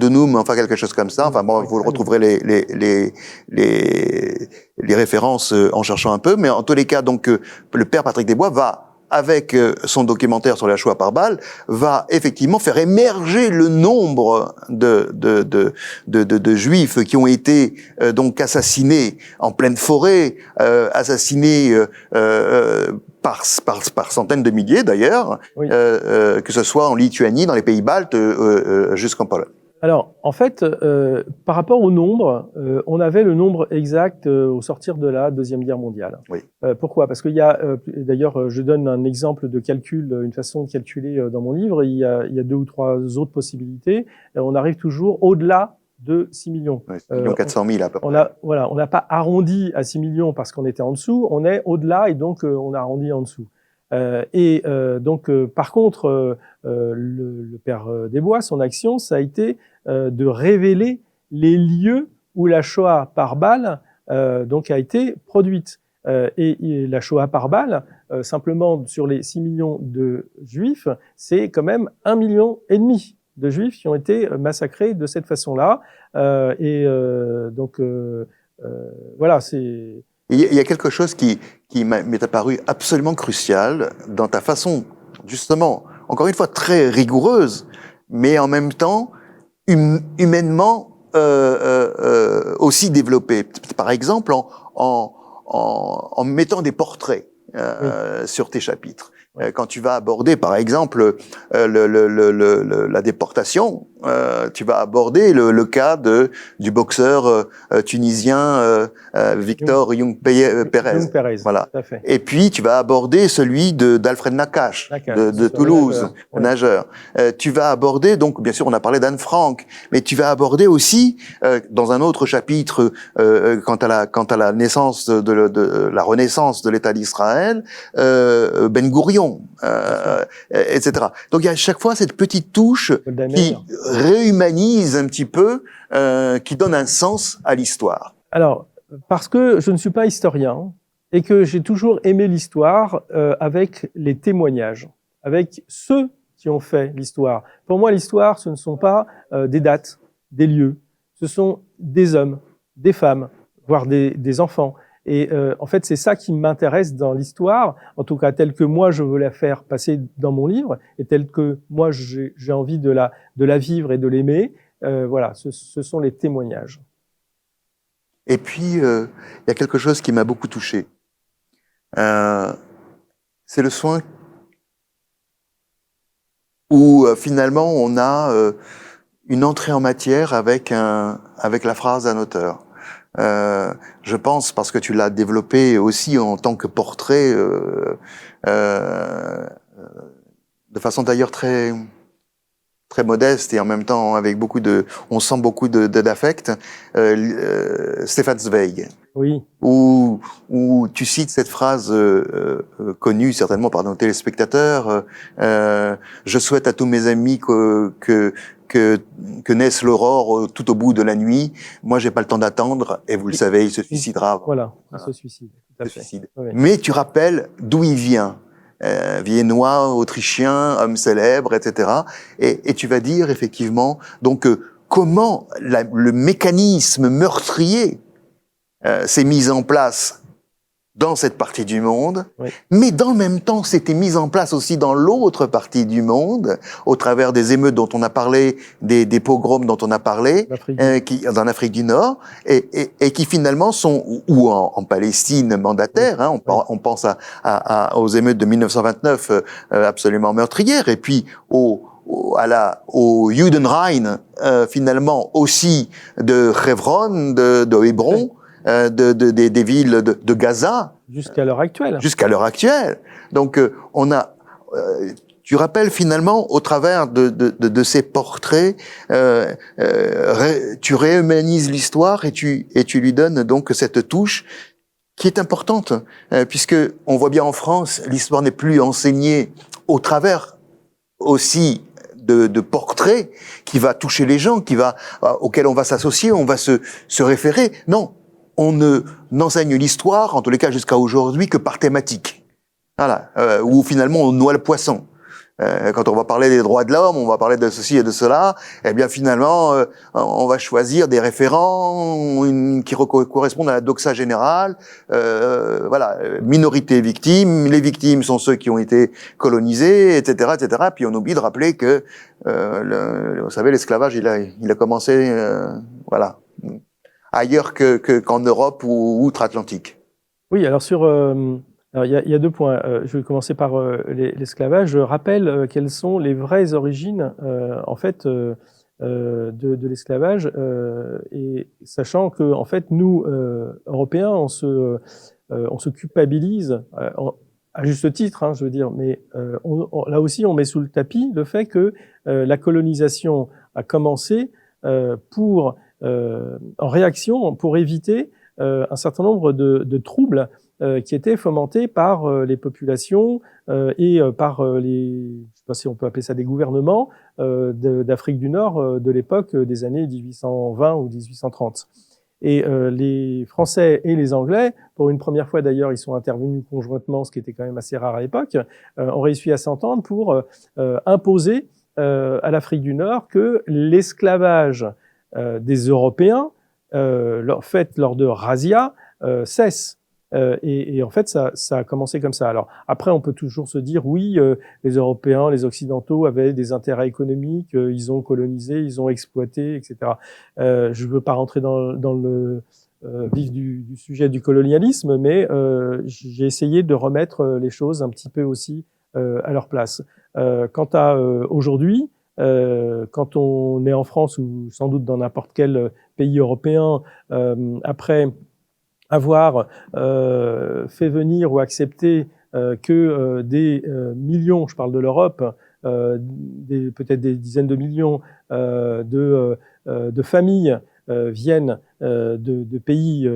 Noum, enfin quelque chose comme ça. Enfin bon, vous le retrouverez les références en cherchant un peu. Mais en tous les cas, donc le père Patrick Desbois va, avec son documentaire sur la Shoah par balle, va effectivement faire émerger le nombre de juifs qui ont été donc assassinés en pleine forêt, assassinés par centaines de milliers d'ailleurs, oui. Que ce soit en Lituanie, dans les pays baltes, jusqu'en Pologne. Alors, en fait, par rapport au nombre, on avait le nombre exact au sortir de la Deuxième Guerre mondiale. Oui. Pourquoi ? Parce qu'il y a, d'ailleurs, je donne un exemple de calcul, une façon de calculer dans mon livre. Il y a 2 ou 3 autres possibilités. On arrive toujours au-delà de 6 millions. Ouais, 6 400 000 à peu près. On n'a pas arrondi à 6 millions parce qu'on était en dessous. On est au-delà et donc on a arrondi en dessous. Donc, par contre, le père Desbois, son action, ça a été de révéler les lieux où la Shoah par balle donc a été produite. Et la Shoah par balle, simplement sur les 6 millions de Juifs, c'est quand même 1,5 million de Juifs qui ont été massacrés de cette façon-là. Donc, voilà, c'est... Il y a quelque chose qui m'est apparu absolument crucial dans ta façon, justement, encore une fois très rigoureuse, mais en même temps humainement aussi développée. Par exemple, en mettant des portraits sur tes chapitres. Quand tu vas aborder, par exemple, la déportation, tu vas aborder le cas du boxeur tunisien Victor Young Pérez. Voilà. Tout à fait. Et puis, tu vas aborder celui d'Alfred Nakache, de Toulouse, le nageur. Tu vas aborder, donc, bien sûr, on a parlé d'Anne Frank, mais tu vas aborder aussi, dans un autre chapitre, quant à la naissance de la renaissance de l'État d'Israël, Ben Gourion, etc. Donc, il y a à chaque fois cette petite touche qui réhumanise un petit peu, qui donne un sens à l'histoire. Alors, parce que je ne suis pas historien et que j'ai toujours aimé l'histoire avec les témoignages, avec ceux qui ont fait l'histoire. Pour moi, l'histoire, ce ne sont pas des dates, des lieux, ce sont des hommes, des femmes, voire des enfants. Et en fait, c'est ça qui m'intéresse dans l'histoire, en tout cas telle que moi je veux la faire passer dans mon livre, et telle que moi j'ai envie de la vivre et de l'aimer. Voilà, ce sont les témoignages. Et puis, il y a quelque chose qui m'a beaucoup touché. C'est le soin où finalement on a une entrée en matière avec la phrase d'un auteur. Je pense, parce que tu l'as développé aussi en tant que portrait, de façon d'ailleurs très modeste et en même temps avec on sent beaucoup d'affect, Stefan Zweig. Oui. Où tu cites cette phrase connue certainement par nos téléspectateurs, je souhaite à tous mes amis que naisse l'aurore tout au bout de la nuit. Moi, j'ai pas le temps d'attendre, et vous le savez, il se suicidera avant. Voilà, il se suicide. Tout à fait. Oui. Mais tu rappelles d'où il vient. Viennois, autrichien, homme célèbre, etc. Et tu vas dire effectivement donc comment le mécanisme meurtrier s'est mis en place dans cette partie du monde, oui. Mais dans le même temps, c'était mis en place aussi dans l'autre partie du monde, au travers des émeutes dont on a parlé, des pogroms dont on a parlé, en Afrique du Nord, et qui finalement sont, ou en Palestine mandataire, oui. Hein, on pense aux émeutes de 1929 absolument meurtrières, et puis au Judenrein, finalement aussi de Hebron, de Hébron, oui. Des villes de Gaza. Jusqu'à l'heure actuelle. Jusqu'à l'heure actuelle. Donc, tu rappelles finalement, au travers de ces portraits, tu réhumanises l'histoire et tu lui donnes donc cette touche qui est importante, puisque on voit bien en France, l'histoire n'est plus enseignée au travers aussi de portraits qui va toucher les gens, auxquels on va s'associer, on va se référer. Non. On n'enseigne l'histoire, en tous les cas jusqu'à aujourd'hui, que par thématique. Voilà, où finalement on noie le poisson. Quand on va parler des droits de l'homme, on va parler de ceci et de cela, eh bien finalement, on va choisir des référents qui correspondent à la doxa générale. Voilà, minorité victime, les victimes sont ceux qui ont été colonisés, etc., etc. Puis on oublie de rappeler que, vous savez, l'esclavage, il a commencé, voilà. Ailleurs qu'en Europe ou outre-Atlantique. Oui, alors il y a 2 points. Je vais commencer par l'esclavage. Je rappelle quelles sont les vraies origines, en fait, de l'esclavage, et sachant que, en fait, nous, Européens, on se culpabilise, à juste titre, hein, je veux dire, mais là aussi, on met sous le tapis le fait que la colonisation a commencé en réaction pour éviter un certain nombre de troubles qui étaient fomentés par les populations et par je sais pas si on peut appeler ça des gouvernements d'Afrique du Nord de l'époque des années 1820 ou 1830. Et les Français et les Anglais, pour une première fois d'ailleurs, ils sont intervenus conjointement, ce qui était quand même assez rare à l'époque, ont réussi à s'entendre pour imposer à l'Afrique du Nord que l'esclavage des Européens, fait lors de razzias, cesse. Et en fait, ça a commencé comme ça. Alors après, on peut toujours se dire, oui, les Européens, les Occidentaux avaient des intérêts économiques, ils ont colonisé, ils ont exploité, etc. Je veux pas rentrer dans le vif du sujet du colonialisme, mais j'ai essayé de remettre les choses un petit peu aussi à leur place. Quant à aujourd'hui, quand on est en France ou sans doute dans n'importe quel pays européen, après avoir fait venir ou accepter que des millions, je parle de l'Europe, peut-être des dizaines de millions de familles viennent de pays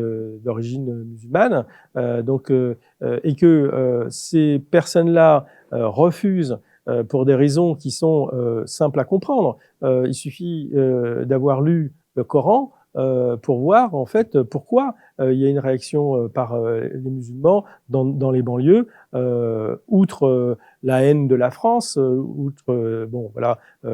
d'origine musulmane, et que ces personnes-là refusent pour des raisons qui sont simples à comprendre. Il suffit d'avoir lu le Coran pour voir en fait pourquoi il y a une réaction par les musulmans dans les banlieues, outre la haine de la France, outre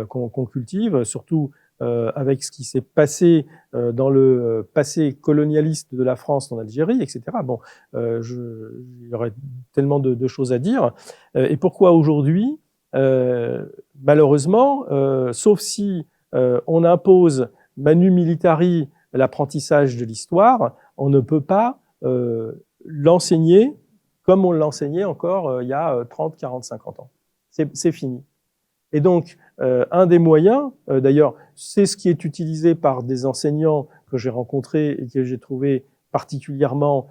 qu'on cultive, surtout avec ce qui s'est passé dans le passé colonialiste de la France en Algérie, etc. Bon, il y aurait tellement de choses à dire. Et pourquoi aujourd'hui, malheureusement, sauf si on impose manu militari l'apprentissage de l'histoire, on ne peut pas l'enseigner comme on l'enseignait encore il y a 30, 40, 50 ans. C'est fini. Et donc, un des moyens, d'ailleurs, c'est ce qui est utilisé par des enseignants que j'ai rencontrés et que j'ai trouvé particulièrement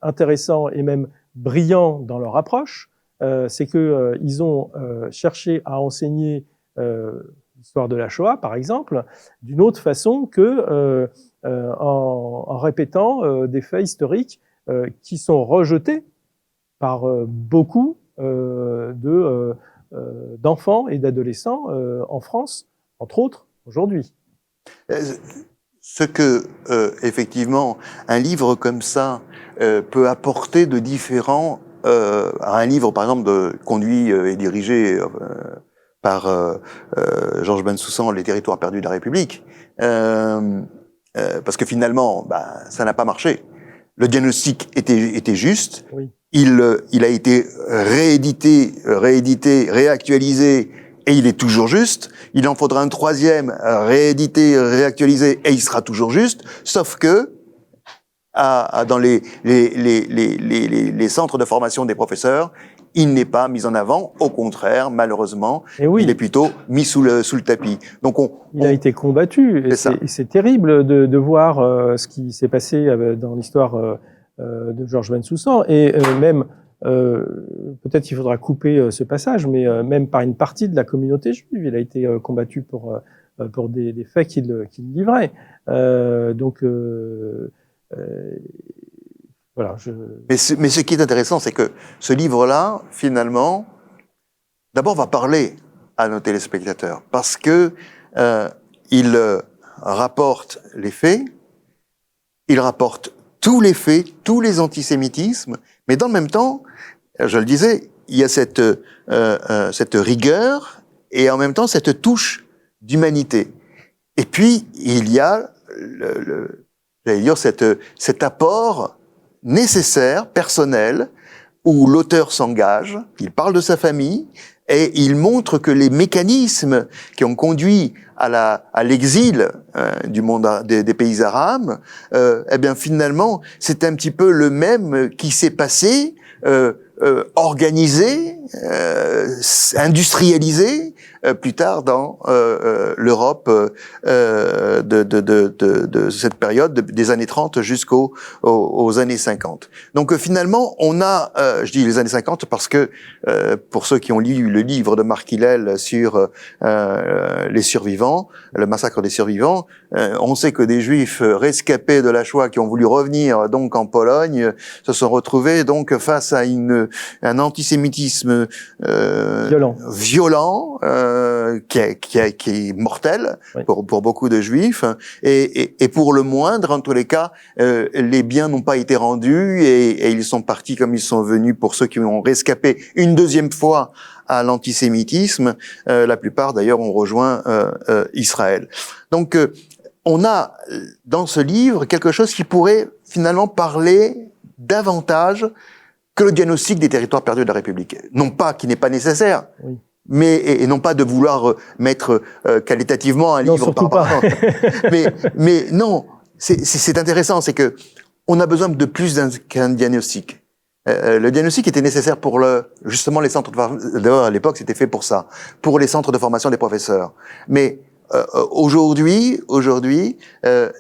intéressants et même brillants dans leur approche, c'est que ils ont cherché à enseigner l'histoire de la Shoah, par exemple, d'une autre façon que en répétant des faits historiques qui sont rejetés par beaucoup d'enfants et d'adolescents en France, entre autres, aujourd'hui. Ce que, effectivement, un livre comme ça peut apporter de différent à un livre, par exemple, conduit et dirigé par Georges Bensoussan, Les territoires perdus de la République, parce que finalement, ça n'a pas marché. Le diagnostic était juste. Oui. Il a été réédité, réactualisé, et il est toujours juste. Il en faudra un troisième, réédité, réactualisé, et il sera toujours juste. Sauf que dans les centres de formation des professeurs, il n'est pas mis en avant. Au contraire, malheureusement, oui. Il est plutôt mis sous le tapis. Donc il a été combattu. Et c'est terrible de voir ce qui s'est passé dans l'histoire de Georges Bensoussan. Et même, peut-être qu'il faudra couper ce passage, mais même par une partie de la communauté juive, il a été combattu pour des faits qu'il livrait. Voilà. Mais ce qui est intéressant, c'est que ce livre-là, finalement, d'abord va parler à nos téléspectateurs, parce que il rapporte les faits, il rapporte tous les faits, tous les antisémitismes, mais dans le même temps, je le disais, il y a cette rigueur et en même temps cette touche d'humanité. Et puis il y a j'allais dire cet apport nécessaire, personnel, où l'auteur s'engage, il parle de sa famille, et il montre que les mécanismes qui ont conduit à l'exil du monde des pays arabes, eh bien finalement, c'est un petit peu le même qui s'est passé, organisé, industrialisé plus tard dans l'Europe de cette période des années 30 aux années 50. Donc finalement, on a, je dis les années 50 parce que pour ceux qui ont lu le livre de Marc Hillel sur les survivants, le massacre des survivants, on sait que des Juifs rescapés de la Shoah qui ont voulu revenir donc en Pologne se sont retrouvés donc face à un antisémitisme violent qui est mortel, oui, pour beaucoup de Juifs, et pour le moindre, en tous les cas, les biens n'ont pas été rendus et ils sont partis comme ils sont venus. Pour ceux qui ont rescapé une deuxième fois à l'antisémitisme, la plupart d'ailleurs ont rejoint Israël. Donc on a dans ce livre quelque chose qui pourrait finalement parler davantage que le diagnostic des territoires perdus de la République. Non pas qu'il n'est pas nécessaire, oui, mais et non pas de vouloir mettre qualitativement un livre par rapport. Mais non, c'est intéressant, c'est que on a besoin de plus qu'un diagnostic. Le diagnostic était nécessaire pour justement les centres de formation. D'ailleurs, à l'époque, c'était fait pour ça, pour les centres de formation des professeurs. Mais aujourd'hui,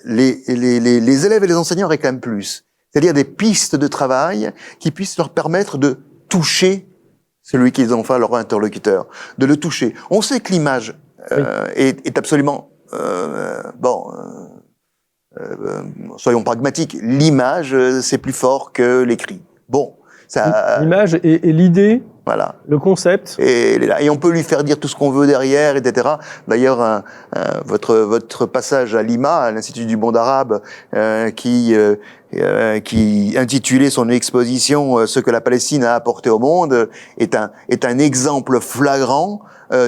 les élèves et les enseignants réclament plus. C'est-à-dire des pistes de travail qui puissent leur permettre de toucher celui qu'ils ont fait, leur interlocuteur, de le toucher. On sait que l'image est absolument soyons pragmatiques. L'image, c'est plus fort que l'écrit. Bon, ça. L'image et l'idée. Voilà. Le concept. Et on peut lui faire dire tout ce qu'on veut derrière, etc. D'ailleurs, votre passage à Lima, à l'Institut du monde arabe, qui intitulait son exposition Ce que la Palestine a apporté au monde, est un exemple flagrant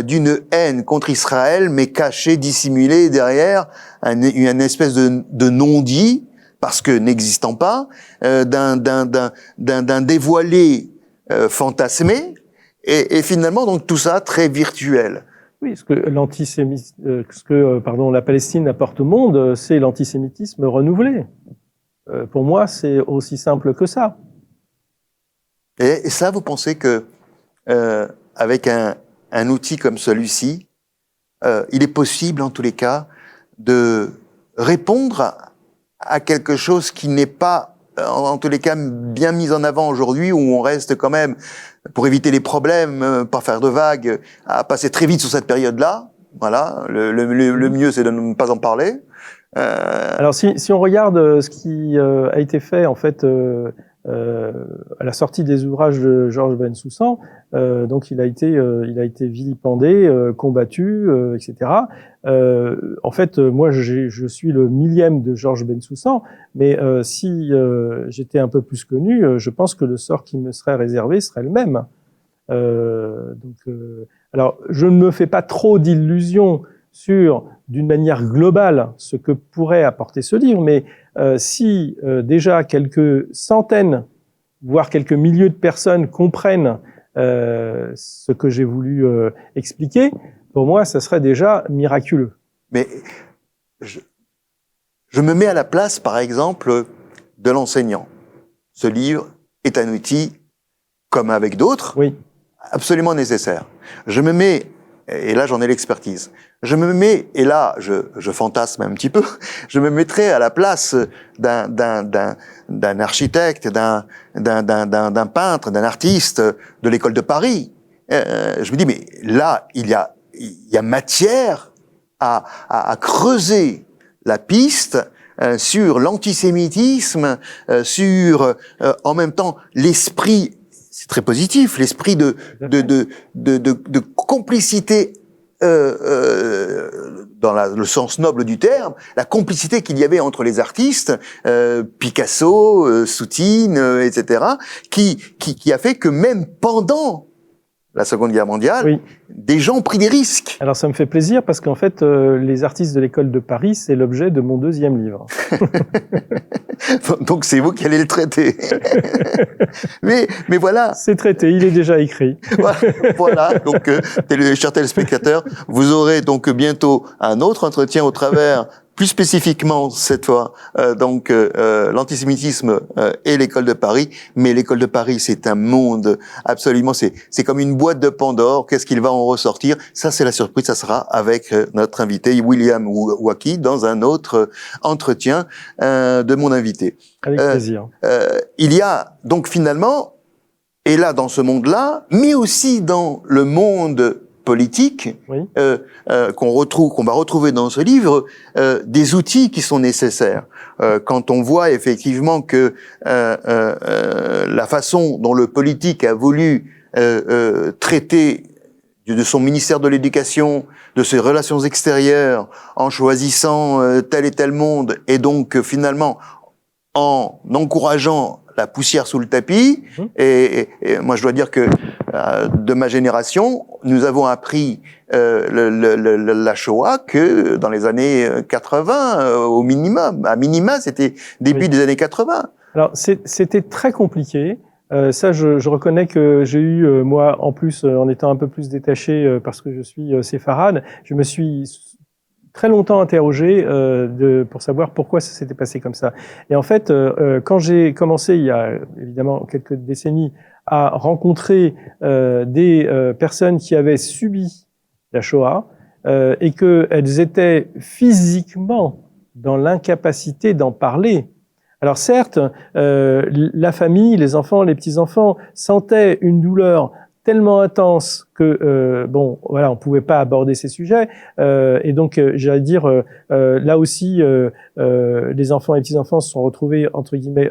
d'une haine contre Israël, mais cachée, dissimulée derrière une espèce de non-dit, parce que n'existant pas, d'un dévoilé fantasmé, et finalement donc tout ça très virtuel. Oui, ce que la Palestine apporte au monde, c'est l'antisémitisme renouvelé. Pour moi, c'est aussi simple que ça. Et ça, vous pensez que avec un outil comme celui-ci, il est possible en tous les cas de répondre à quelque chose qui n'est pas en tous les cas bien mis en avant aujourd'hui, où on reste quand même, pour éviter les problèmes, pas faire de vagues, à passer très vite sur cette période-là. Voilà, le mieux c'est de ne pas en parler. Alors si on regarde ce qui a été fait en fait à la sortie des ouvrages de Georges Bensoussan, donc il a été vilipendé, combattu, etc. En fait, moi, je suis le millième de Georges Bensoussan, mais si j'étais un peu plus connu, je pense que le sort qui me serait réservé serait le même. Alors, je ne me fais pas trop d'illusions sur, d'une manière globale, ce que pourrait apporter ce livre, mais si déjà quelques centaines, voire quelques milliers de personnes comprennent ce que j'ai voulu expliquer, pour moi, ça serait déjà miraculeux. Mais je me mets à la place, par exemple, de l'enseignant. Ce livre est un outil, comme avec d'autres, oui, absolument nécessaire. Je me mets, et là j'en ai l'expertise, je me mets, et là je fantasme un petit peu, je me mettrai à la place d'un architecte, d'un peintre, d'un artiste de l'école de Paris. Je me dis, mais là, il y a matière à creuser la piste sur l'antisémitisme, sur en même temps l'esprit, c'est très positif, l'esprit de complicité dans le sens noble du terme, la complicité qu'il y avait entre les artistes, Picasso, Soutine, etc., qui a fait que même pendant la Seconde Guerre mondiale, oui, des gens ont pris des risques. Alors ça me fait plaisir parce qu'en fait, les artistes de l'école de Paris, c'est l'objet de mon deuxième livre. Donc c'est vous qui allez le traiter. mais voilà. C'est traité, il est déjà écrit. Voilà, donc chers téléspectateurs, vous aurez donc bientôt un autre entretien au travers, plus spécifiquement cette fois, l'antisémitisme et l'école de Paris. Mais l'école de Paris, c'est un monde absolument, c'est comme une boîte de Pandore. Qu'est-ce qu'il va en ressortir? Ça, c'est la surprise. Ça sera avec notre invité William Waki dans un autre entretien de mon invité. Avec plaisir. Il y a donc finalement, et là dans ce monde-là, mais aussi dans le monde politique, oui, qu'on va retrouver dans ce livre, des outils qui sont nécessaires. Quand on voit effectivement que la façon dont le politique a voulu traiter de son ministère de l'Éducation, de ses relations extérieures, en choisissant tel et tel monde, et donc finalement en encourageant la poussière sous le tapis. Et moi, je dois dire que de ma génération, nous avons appris la Shoah que dans les années 80 au minimum. À minima, c'était début, oui, des années 80. Alors, c'était très compliqué. Ça, je reconnais que j'ai eu, moi, en plus, en étant un peu plus détaché parce que je suis séfarade, je me suis très longtemps interrogé pour savoir pourquoi ça s'était passé comme ça. Et en fait, quand j'ai commencé, il y a évidemment quelques décennies, à rencontrer des personnes qui avaient subi la Shoah et qu'elles étaient physiquement dans l'incapacité d'en parler. Alors certes, la famille, les enfants, les petits-enfants sentaient une douleur tellement intense que bon, voilà, on pouvait pas aborder ces sujets, et donc j'allais dire là aussi, les enfants et les petits-enfants se sont retrouvés entre guillemets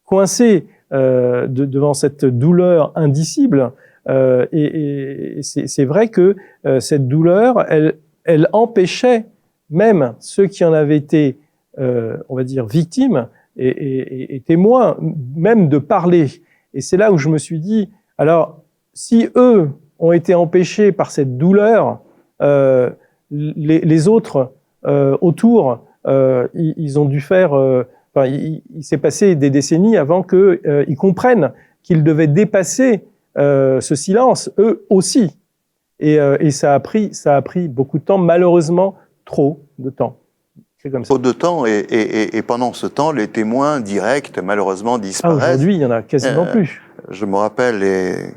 coincés devant cette douleur indicible, et c'est vrai que cette douleur, elle empêchait même ceux qui en avaient été, on va dire, victimes et témoins, même de parler. Et c'est là où je me suis dit, alors, si eux ont été empêchés par cette douleur, les autres autour, ils ont dû faire... Enfin, il s'est passé des décennies avant qu'ils comprennent qu'ils devaient dépasser ce silence, eux aussi. Et ça a pris beaucoup de temps, malheureusement trop de temps. C'est comme ça. Trop de temps, et pendant ce temps, les témoins directs, malheureusement, disparaissent. Aujourd'hui, il n'y en a quasiment plus. Je me rappelle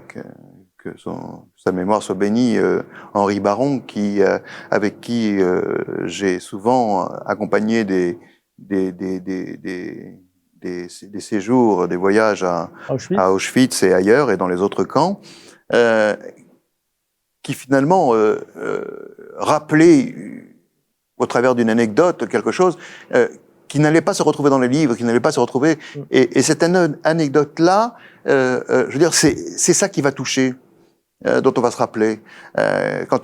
que sa mémoire soit bénie, Henri Baron, avec qui j'ai souvent accompagné des séjours, des voyages à Auschwitz et ailleurs, et dans les autres camps, qui finalement rappelait, au travers d'une anecdote, quelque chose qui n'allait pas se retrouver dans les livres, qui n'allait pas se retrouver. Et cette anecdote-là, je veux dire, c'est ça qui va toucher, dont on va se rappeler. Quand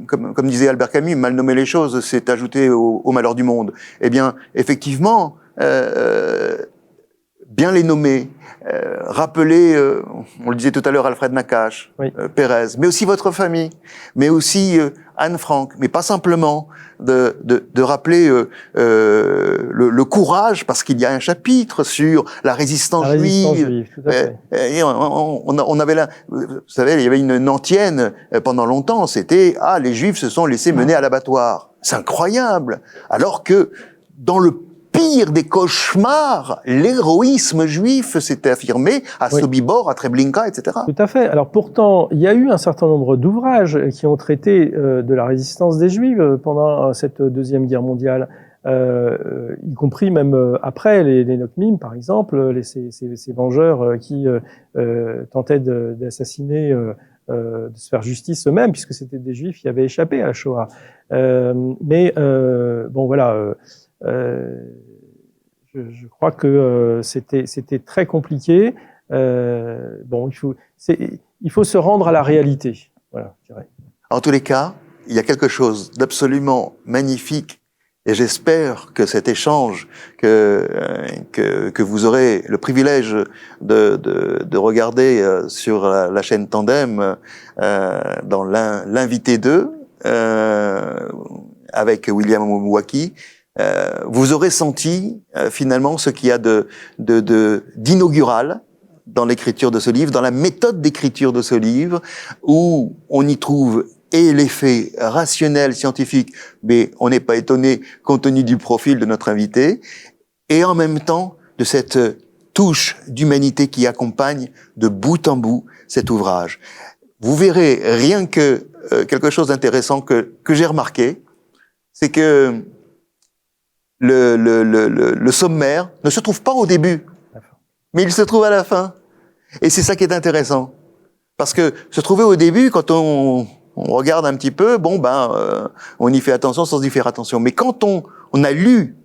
comme disait Albert Camus, mal nommer les choses, c'est ajouter au malheur du monde. Eh bien, effectivement, bien les nommer, rappeler, on le disait tout à l'heure, Alfred Nakache, oui. Pérez, mais aussi votre famille, mais aussi Anne Frank, mais pas simplement de rappeler le courage, parce qu'il y a un chapitre sur la résistance juive. Tout à fait. Et on avait là, vous savez, il y avait une antienne pendant longtemps, c'était les Juifs se sont laissés mener à l'abattoir. C'est incroyable, alors que dans le pire des cauchemars, l'héroïsme juif s'était affirmé à Sobibor, à Treblinka, etc. Tout à fait. Alors pourtant, il y a eu un certain nombre d'ouvrages qui ont traité de la résistance des Juifs pendant cette Deuxième Guerre mondiale, y compris même après les Nokmim, par exemple, ces vengeurs qui tentaient d'assassiner, de se faire justice eux-mêmes, puisque c'était des Juifs qui avaient échappé à la Shoah. Mais bon, voilà. Je crois que c'était très compliqué. Bon, il faut se rendre à la réalité. Voilà, je dirais. En tous les cas, il y a quelque chose d'absolument magnifique, et j'espère que cet échange que vous aurez le privilège de regarder sur la chaîne Tandem, dans l'invité 2, avec William Mwaki, vous aurez senti finalement ce qu'il y a d'inaugural dans l'écriture de ce livre, dans la méthode d'écriture de ce livre, où on y trouve et les faits rationnels, scientifiques, mais on n'est pas étonné compte tenu du profil de notre invité, et en même temps de cette touche d'humanité qui accompagne de bout en bout cet ouvrage. Vous verrez rien que quelque chose d'intéressant que j'ai remarqué, c'est que le sommaire ne se trouve pas au début, mais il se trouve à la fin. Et c'est ça qui est intéressant. Parce que se trouver au début, quand on regarde un petit peu, on y fait attention sans y faire attention. Mais quand on a lu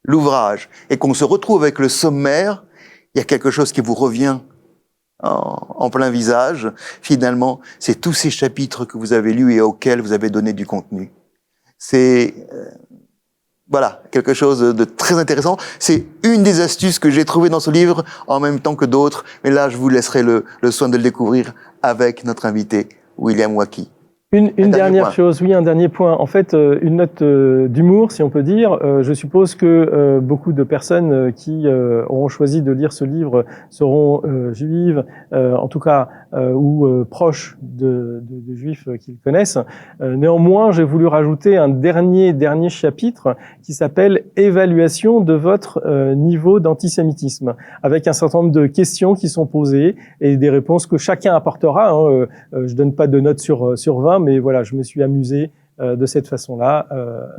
l'ouvrage et qu'on se retrouve avec le sommaire, il y a quelque chose qui vous revient en plein visage. Finalement, c'est tous ces chapitres que vous avez lus et auxquels vous avez donné du contenu. C'est voilà, quelque chose de très intéressant. C'est une des astuces que j'ai trouvées dans ce livre, en même temps que d'autres. Mais là, je vous laisserai le soin de le découvrir avec notre invité, William Mwaki. Une dernière chose, oui, un dernier point. En fait, une note d'humour, si on peut dire. Je suppose que beaucoup de personnes qui auront choisi de lire ce livre seront juives, en tout cas, ou proches de juifs qu'ils connaissent. Néanmoins, j'ai voulu rajouter un dernier chapitre qui s'appelle « Évaluation de votre niveau d'antisémitisme », avec un certain nombre de questions qui sont posées et des réponses que chacun apportera. Hein. Je donne pas de notes sur 20, mais voilà, je me suis amusé de cette façon-là,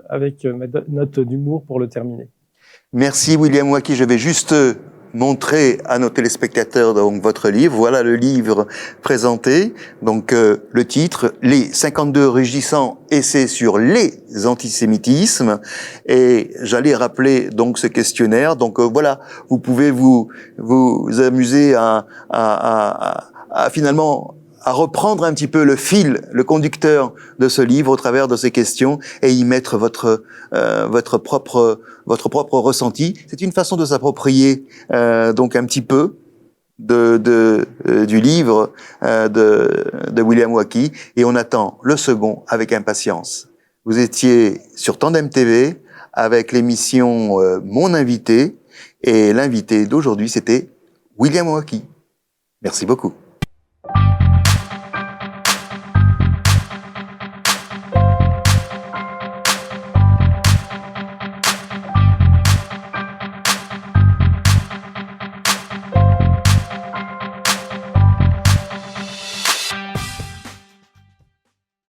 avec ma note d'humour pour le terminer. Merci William Wacky. Je vais juste montrer à nos téléspectateurs donc votre livre. Voilà le livre présenté. Donc le titre, les 52 rugissants essais sur les antisémitismes. Et j'allais rappeler donc ce questionnaire. Donc voilà, vous pouvez vous amuser à finalement à reprendre un petit peu le fil, le conducteur de ce livre au travers de ces questions et y mettre votre propre ressenti. C'est une façon de s'approprier donc un petit peu du livre de William Wacky, et on attend le second avec impatience. Vous étiez sur Tandem TV avec l'émission Mon invité, et l'invité d'aujourd'hui c'était William Wacky. Merci beaucoup.